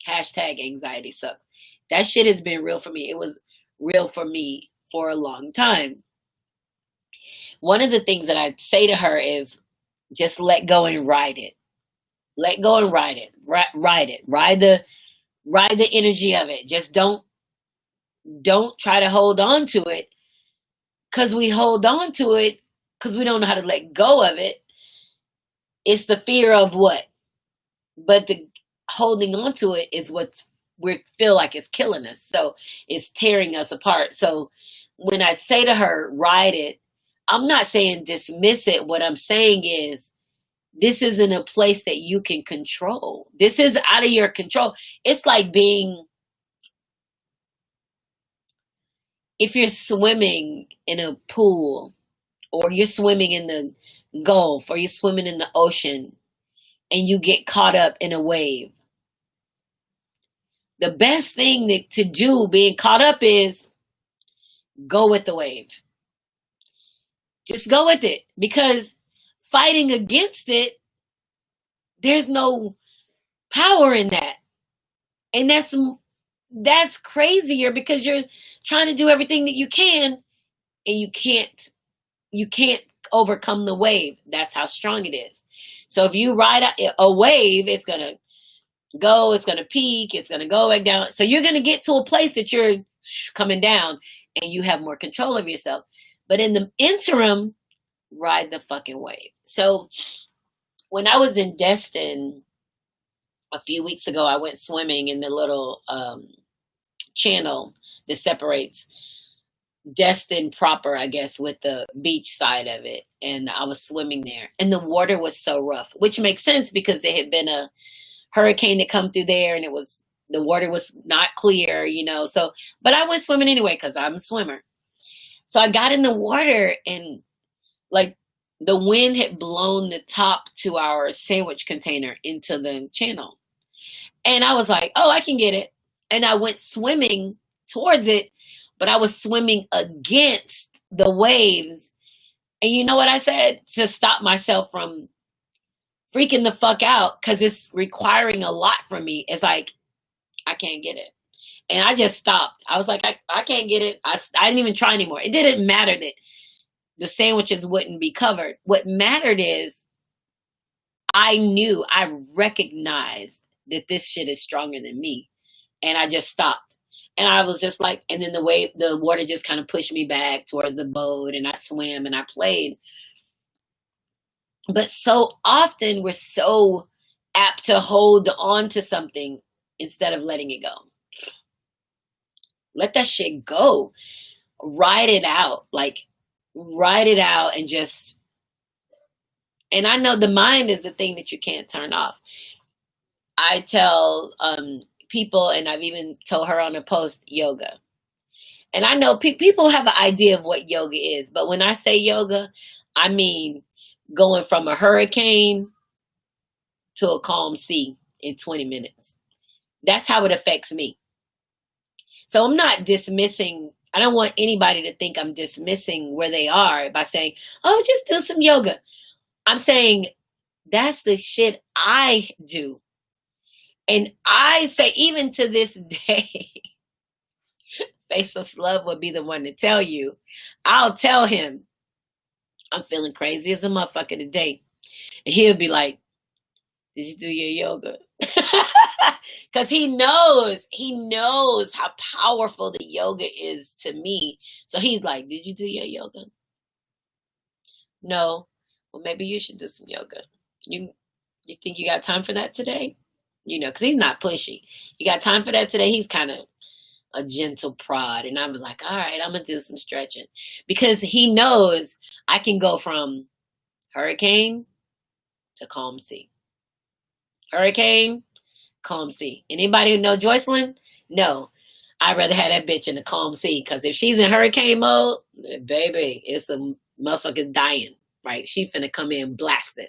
Hashtag anxiety sucks. That shit has been real for me. It was real for me for a long time. One of the things that I say to her is, just let go and ride it. Let go and ride it. Ride it. Ride the energy of it. Just don't try to hold on to it, because we hold on to it because we don't know how to let go of it. It's the fear of what? But the holding on to it is what we feel like it's killing us. So it's tearing us apart. So when I say to her, ride it, I'm not saying dismiss it. What I'm saying is, this isn't a place that you can control. This is out of your control. It's like if you're swimming in a pool, or you're swimming in the Gulf, or you're swimming in the ocean, and you get caught up in a wave. The best thing to do being caught up is go with the wave. Just go with it, because fighting against it, there's no power in that. And that's crazier, because you're trying to do everything that you can, and you can't overcome the wave. That's how strong it is. So if you ride a wave, it's going to go, it's going to peak, it's going to go back down. So you're going to get to a place that you're coming down and you have more control of yourself. But in the interim, ride the fucking wave. So when I was in Destin a few weeks ago, I went swimming in the little channel that separates Destin proper, I guess, with the beach side of it. And I was swimming there. And the water was so rough, which makes sense because there had been a hurricane that come through there and the water was not clear, So, but I went swimming anyway because I'm a swimmer. So I got in the water and like the wind had blown the top to our sandwich container into the channel. And I was like, oh, I can get it. And I went swimming towards it, but I was swimming against the waves. And you know what I said? To stop myself from freaking the fuck out, because it's requiring a lot from me. It's like, I can't get it. And I just stopped. I was like, I can't get it. I didn't even try anymore. It didn't matter that the sandwiches wouldn't be covered. What mattered is I recognized that this shit is stronger than me. And I just stopped. And I was just like, and then the water just kind of pushed me back towards the boat and I swam and I played. But so often we're so apt to hold on to something instead of letting it go. Let that shit go. Ride it out. Like, ride it out and just, and I know the mind is the thing that you can't turn off. I tell people, and I've even told her on a post, yoga. And I know people have an idea of what yoga is, but when I say yoga, I mean going from a hurricane to a calm sea in 20 minutes. That's how it affects me. So I'm not dismissing, I don't want anybody to think I'm dismissing where they are by saying, oh, just do some yoga. I'm saying that's the shit I do. And I say, even to this day, Faceless Love would be the one to tell you. I'll tell him, I'm feeling crazy as a motherfucker today. And he'll be like, did you do your yoga? Because he knows how powerful the yoga is to me. So he's like, did you do your yoga? No. Well, maybe you should do some yoga. You think you got time for that today? Because he's not pushy. You got time for that today? He's kind of a gentle prod. And I was like, all right, I'm going to do some stretching. Because he knows I can go from hurricane to calm sea. Hurricane, calm sea. Anybody who know Joycelyn? No. I'd rather have that bitch in a calm sea. Because if she's in hurricane mode, baby, it's a motherfucker dying. Right? She finna come in blasted.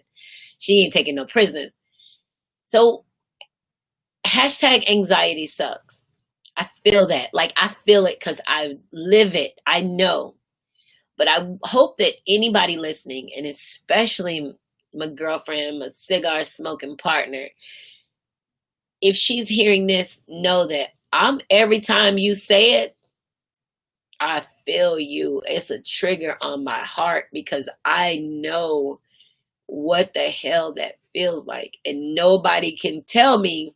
She ain't taking no prisoners. So, #anxiety sucks. I feel that. Like, I feel it because I live it. I know. But I hope that anybody listening, and especially my girlfriend, my cigar smoking partner, if she's hearing this, know that every time you say it, I feel you. It's a trigger on my heart because I know what the hell that feels like. And nobody can tell me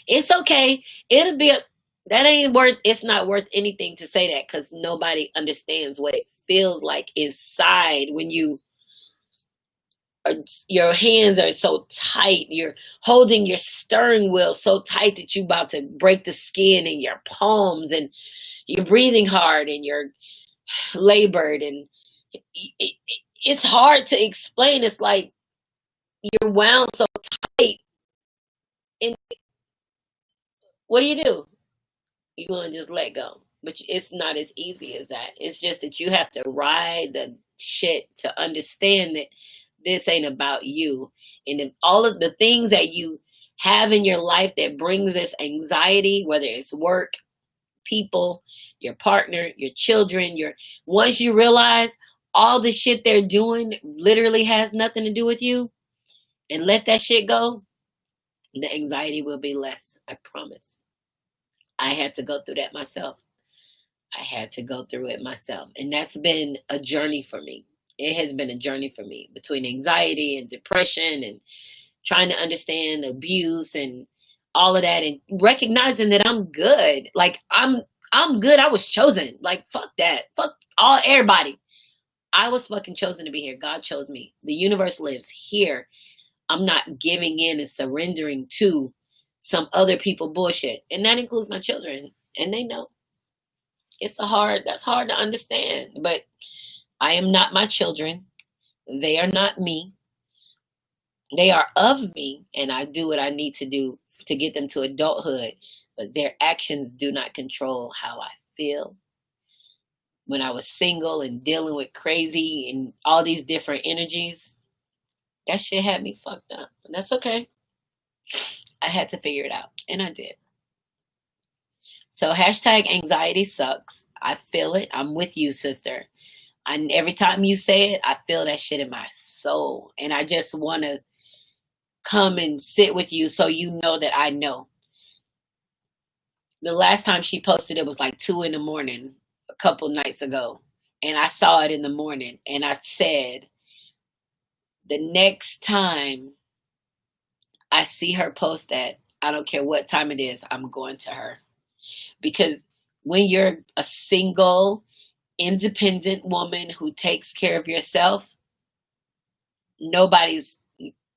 it's okay. It's not worth anything to say that because nobody understands what it feels like inside when your hands are so tight. You're holding your steering wheel so tight that you're about to break the skin in your palms and you're breathing hard and you're labored. And it's hard to explain. It's like you're wound so tight. And what do? You're going to just let go. But it's not as easy as that. It's just that you have to ride the shit to understand that this ain't about you. And if all of the things that you have in your life that brings this anxiety, whether it's work, people, your partner, your children, once you realize all the shit they're doing literally has nothing to do with you and let that shit go, the anxiety will be less. I promise. I had to go through that myself. And that's been a journey for me. It has been a journey for me between anxiety and depression and trying to understand abuse and all of that and recognizing that I'm good. Like I'm good. I was chosen. Like fuck that. Fuck all everybody. I was fucking chosen to be here. God chose me. The universe lives here. I'm not giving in and surrendering to some other people bullshit. And that includes my children. And they know. That's hard to understand. But I am not my children. They are not me. They are of me, and I do what I need to do to get them to adulthood. But their actions do not control how I feel. When I was single and dealing with crazy and all these different energies, that shit had me fucked up. But that's okay. I had to figure it out, and I did. So hashtag anxiety sucks. I feel it. I'm with you, sister. Every time you say it, I feel that shit in my soul. And I just want to come and sit with you so you know that I know. The last time she posted it was like 2 a.m. a couple nights ago. And I saw it in the morning. And I said, the next time I see her post that, I don't care what time it is, I'm going to her. Because when you're a single, independent woman who takes care of yourself, nobody's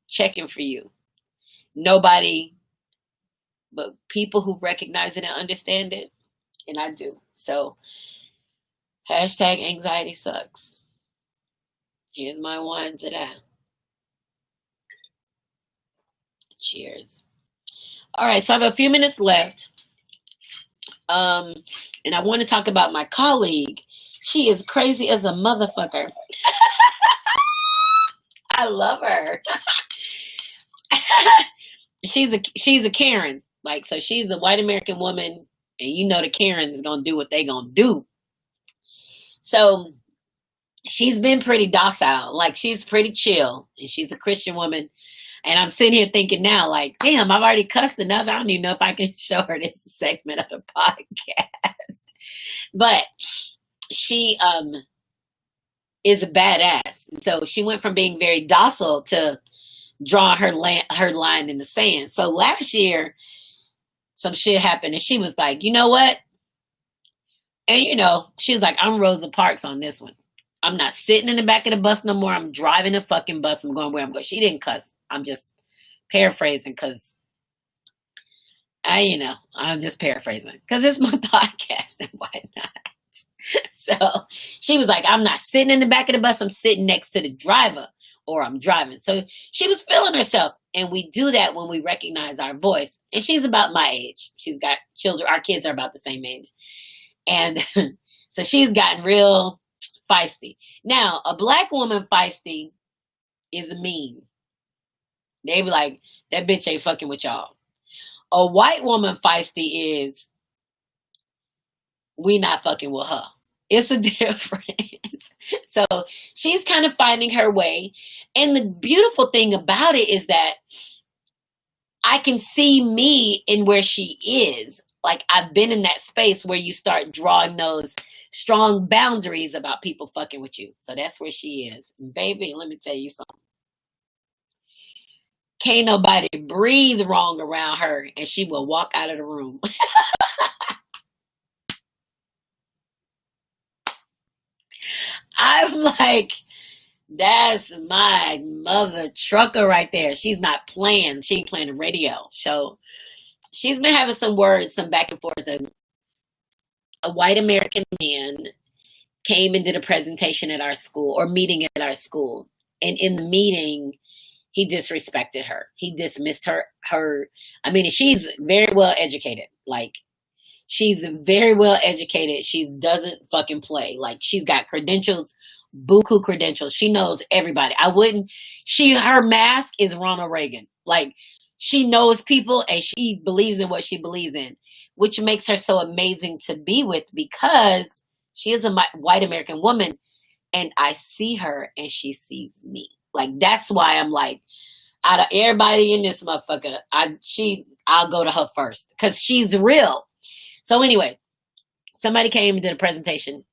checking for you. Nobody but people who recognize it and understand it. And I do. So hashtag anxiety sucks. Here's my wine to that. Cheers. All right, so I have a few minutes left. And I want to talk about my colleague. She is crazy as a motherfucker. I love her. She's a Karen. Like, so she's a white American woman, and you know the Karen is gonna do what they gonna do. So she's been pretty docile. Like, she's pretty chill, and she's a Christian woman. And I'm sitting here thinking now, like, damn, I've already cussed enough. I don't even know if I can show her this segment of the podcast. But she is a badass. So she went from being very docile to drawing her line in the sand. So last year, some shit happened, and she was like, you know what? And, you know, she was like, I'm Rosa Parks on this one. I'm not sitting in the back of the bus no more. I'm driving the fucking bus. I'm going where I'm going. She didn't cuss. I'm just paraphrasing because I'm just paraphrasing because it's my podcast and whatnot. So she was like, I'm not sitting in the back of the bus. I'm sitting next to the driver, or I'm driving. So she was feeling herself. And we do that when we recognize our voice. And she's about my age. She's got children. Our kids are about the same age. And so she's gotten real feisty. Now, a black woman feisty is mean. They be like, that bitch ain't fucking with y'all. A white woman feisty is, we not fucking with her. It's a difference. So she's kind of finding her way. And the beautiful thing about it is that I can see me in where she is. Like, I've been in that space where you start drawing those strong boundaries about people fucking with you. So that's where she is. Baby, let me tell you something. Can't nobody breathe wrong around her, and she will walk out of the room. I'm like, that's my mother trucker right there. She's not playing. She ain't playing the radio. So she's been having some words, some back and forth. A white American man came and did a presentation at our school, or meeting at our school. And in the meeting, he disrespected her. He dismissed her. I mean, she's very well educated. Like, she's very well educated. She doesn't fucking play. Like, she's got credentials, buku credentials. She knows everybody. Her mask is Ronald Reagan. Like, she knows people and she believes in what she believes in, which makes her so amazing to be with because she is a white American woman and I see her and she sees me. Like, that's why I'm like, out of everybody in this motherfucker, I'll go to her first because she's real. So anyway, somebody came and did a presentation,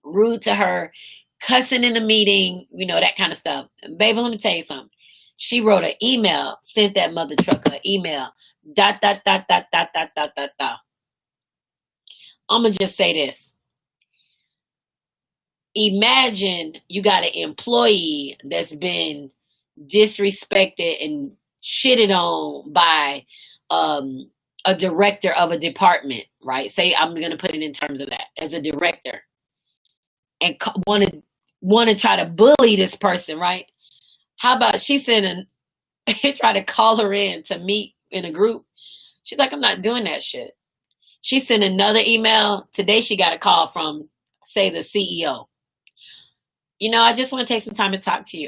rude to her, cussing in a meeting, that kind of stuff. Baby, let me tell you something. She wrote an email, sent that mother trucker an email. Dot, dot, dot, dot, dot, dot, dot, dot, dot. I'm going to just say this. Imagine you got an employee that's been disrespected and shitted on by a director of a department, right? Say I'm going to put it in terms of that as a director, and want to try to bully this person, right? How about she sent try to call her in to meet in a group? She's like, I'm not doing that shit. She sent another email. Today she got a call from, say, the CEO. I just want to take some time to talk to you.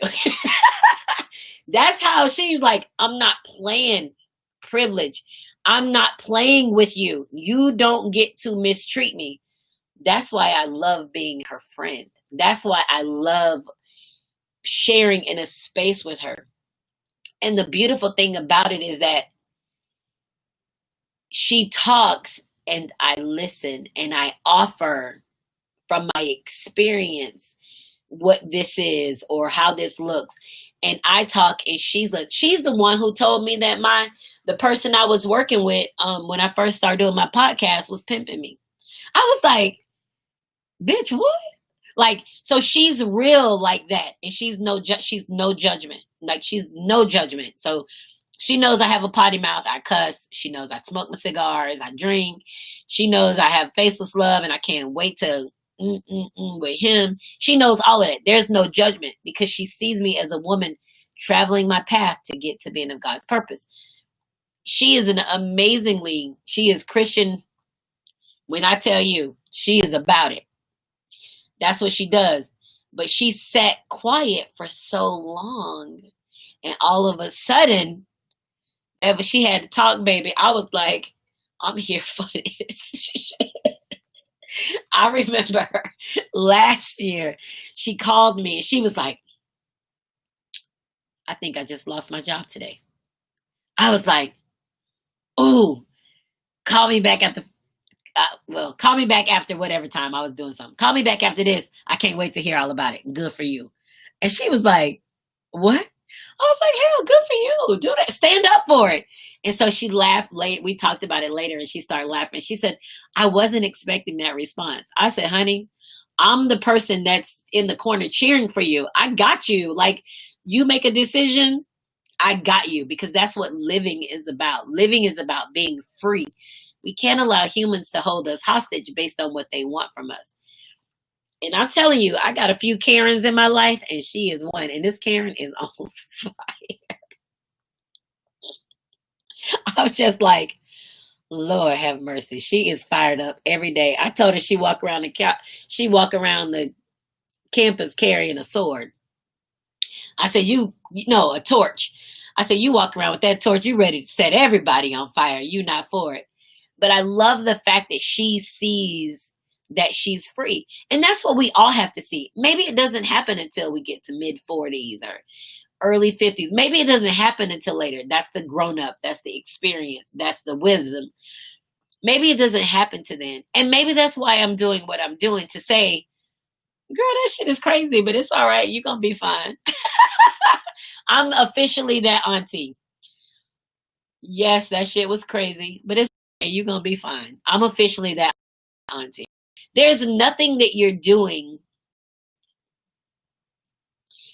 That's how she's like, I'm not playing privilege. I'm not playing with you. You don't get to mistreat me. That's why I love being her friend. That's why I love sharing in a space with her. And the beautiful thing about it is that she talks and I listen and I offer from my experience what this is or how this looks. And I talk and she's the one who told me that the person I was working with when I first started doing my podcast was pimping me. I was like, bitch, what? Like, so she's real like that. And she's no judgment. Like, she's no judgment. So she knows I have a potty mouth. I cuss. She knows I smoke my cigars. I drink. She knows I have faceless love and I can't wait to with him. She knows all of that. There's no judgment because she sees me as a woman traveling my path to get to being of God's purpose. She is she is Christian. When I tell you, she is about it. That's what she does. But she sat quiet for so long. And all of a sudden, ever she had to talk, baby, I was like, I'm here for this. I remember last year, she called me and she was like, I think I just lost my job today. I was like, oh, call me back after whatever time I was doing something. Call me back after this. I can't wait to hear all about it. Good for you. And she was like, what? I was like, hell, good for you. Do that. Stand up for it. And so she laughed late. We talked about it later and she started laughing. She said, I wasn't expecting that response. I said, honey, I'm the person that's in the corner cheering for you. I got you. Like, you make a decision, I got you, because that's what living is about. Living is about being free. We can't allow humans to hold us hostage based on what they want from us. And I'm telling you, I got a few Karens in my life, and she is one. And this Karen is on fire. I'm just like, Lord have mercy. She is fired up every day. I told her she walk around the campus carrying a sword. I said, a torch. I said, you walk around with that torch, you ready to set everybody on fire. You not for it. But I love the fact that she sees that she's free. And that's what we all have to see. Maybe it doesn't happen until we get to mid-40s or early 50s. Maybe it doesn't happen until later. That's the grown-up. That's the experience. That's the wisdom. Maybe it doesn't happen to then. And maybe that's why I'm doing what I'm doing, to say, girl, that shit is crazy, but it's all right. You're going to be fine. I'm officially that auntie. Yes, that shit was crazy, but it's okay. You're going to be fine. I'm officially that auntie. There's nothing that you're doing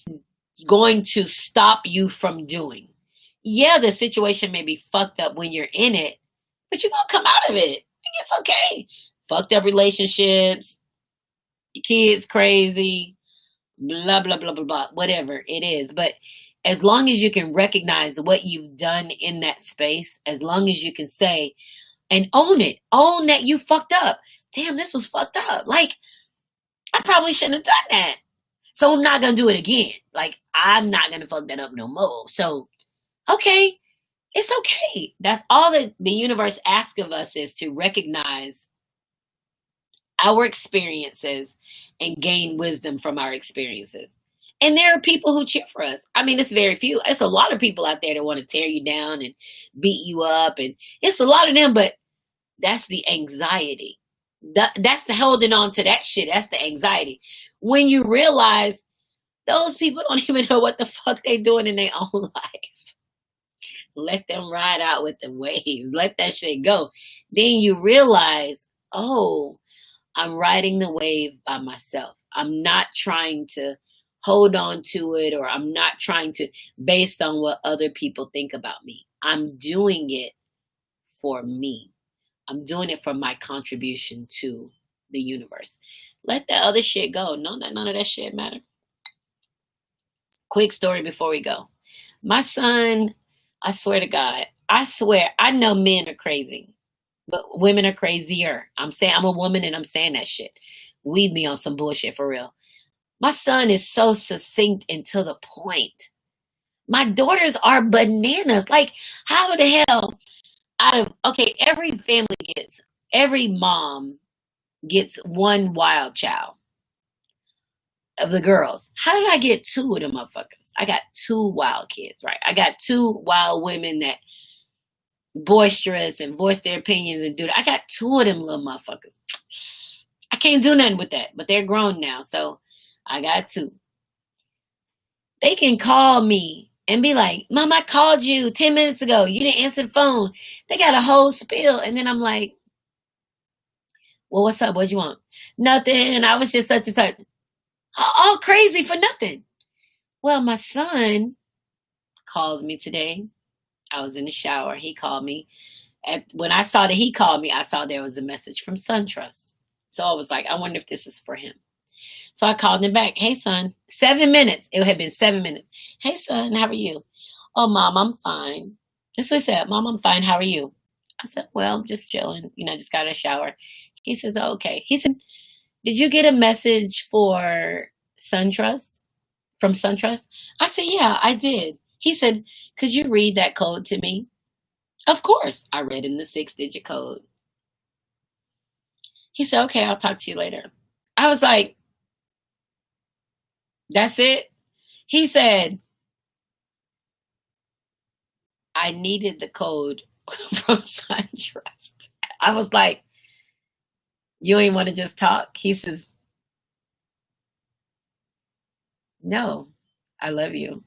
that's going to stop you from doing. Yeah, the situation may be fucked up when you're in it, but you're going to come out of it. It's okay. Fucked up relationships, your kids crazy, blah, blah, blah, blah, blah, whatever it is. But as long as you can recognize what you've done in that space, as long as you can say and own that you fucked up. Damn, this was fucked up. Like, I probably shouldn't have done that. So I'm not going to do it again. Like, I'm not going to fuck that up no more. So, okay, it's okay. That's all that the universe asks of us, is to recognize our experiences and gain wisdom from our experiences. And there are people who cheer for us. I mean, it's very few. It's a lot of people out there that want to tear you down and beat you up. And it's a lot of them, but that's the anxiety. That's the holding on to that shit. That's the anxiety. When you realize those people don't even know what the fuck they doing in their own life. Let them ride out with the waves. Let that shit go. Then you realize, oh, I'm riding the wave by myself. I'm not trying to hold on to it, or I'm not trying to based on what other people think about me. I'm doing it for me. I'm doing it for my contribution to the universe. Let that other shit go. None of that shit matter. Quick story before we go. My son, I swear to God, I know men are crazy, but women are crazier. I'm a woman and I'm saying that shit. Weed me on some bullshit for real. My son is so succinct and to the point. My daughters are bananas. Like, how the hell every mom gets one wild child of the girls. How did I get two of them motherfuckers? I got two wild kids, right? I got two wild women that boisterous and voice their opinions and do that. I got two of them little motherfuckers. I can't do nothing with that, but they're grown now, so I got two. They can call me and be like, Mom, I called you 10 minutes ago. You didn't answer the phone. They got a whole spiel. And then I'm like, well, what's up? What'd you want? Nothing. I was just such and such. All crazy for nothing. Well, my son calls me today. I was in the shower. He called me. When I saw that he called me, I saw there was a message from SunTrust. So I was like, I wonder if this is for him. So I called him back. Hey, son. 7 minutes. It had been 7 minutes. Hey, son, how are you? Oh, Mom, I'm fine. That's what he said. Mom, I'm fine. How are you? I said, well, I'm just chilling. Just got out of the shower. He says, oh, okay. He said, did you get a message for SunTrust? From SunTrust? I said, yeah, I did. He said, could you read that code to me? Of course. I read him the 6-digit code. He said, okay, I'll talk to you later. I was like, that's it? He said, I needed the code from SunTrust. I was like, you ain't want to just talk? He says, no, I love you.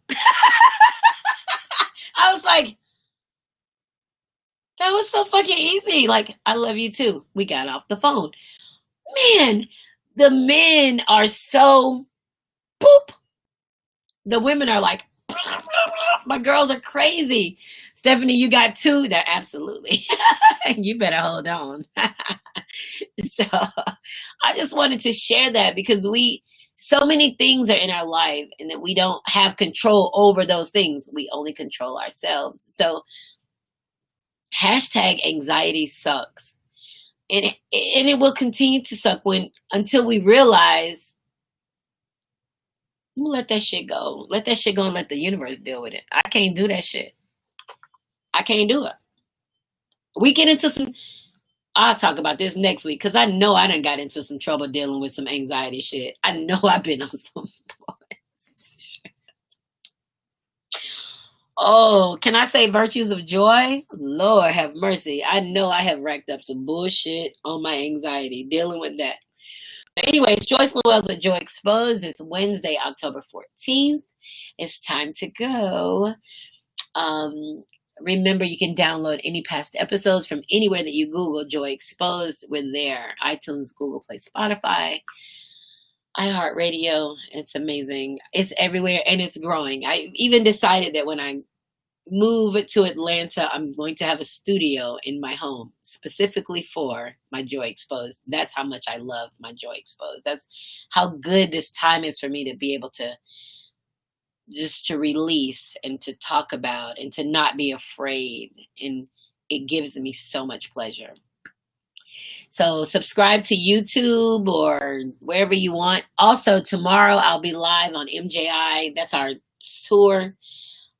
I was like, that was so fucking easy. Like, I love you too. We got off the phone. Man, the men are so boop. The women are like, my girls are crazy. Stephanie, you got two? That absolutely. You better hold on. So I just wanted to share that because so many things are in our life and that we don't have control over those things. We only control ourselves. So #anxiety sucks. And it will continue to suck until we realize, let that shit go. Let that shit go and let the universe deal with it. I can't do that shit. I can't do it. We get into I'll talk about this next week because I know I done got into some trouble dealing with some anxiety shit. I know I've been on some bullshit. Oh, can I say virtues of joy? Lord have mercy. I know I have racked up some bullshit on my anxiety dealing with that. Anyways, Joycelyn Wells with Joy Exposed. It's Wednesday, October 14th. It's time to go. Remember, you can download any past episodes from anywhere that you Google Joy Exposed. We're there. iTunes, Google Play, Spotify, iHeartRadio. It's amazing. It's everywhere and it's growing. I even decided that when I move to Atlanta, I'm going to have a studio in my home specifically for my Joy Exposed. That's how much I love my Joy Exposed. That's how good this time is for me to be able to just to release and to talk about and to not be afraid. And it gives me so much pleasure. So subscribe to YouTube or wherever you want. Also, tomorrow I'll be live on MJI. That's our tour.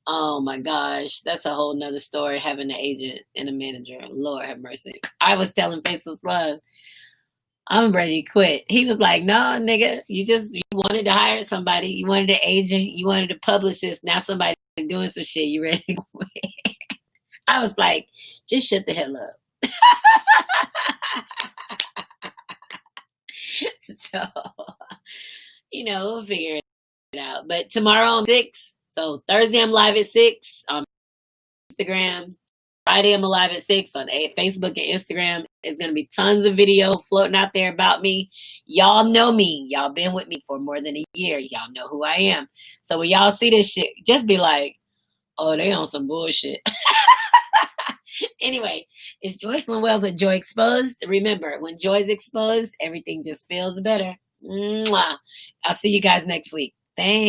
Oh my gosh, that's a whole nother story, having an agent and a manager. Lord have mercy. I was telling Faceless Love, I'm ready to quit. He was like, no, nigga, you wanted to hire somebody. You wanted an agent. You wanted a publicist. Now somebody doing some shit. You ready to quit? I was like, just shut the hell up. So, we'll figure it out. But tomorrow I'm 6. So Thursday I'm live at 6 on Instagram. Friday I'm live at 6 on Facebook and Instagram. There's going to be tons of video floating out there about me. Y'all know me. Y'all been with me for more than a year. Y'all know who I am. So when y'all see this shit, just be like, oh, they on some bullshit. Anyway, it's Joycelyn Wells with Joy Exposed. Remember, when joy's exposed, everything just feels better. Mwah. I'll see you guys next week. Thanks.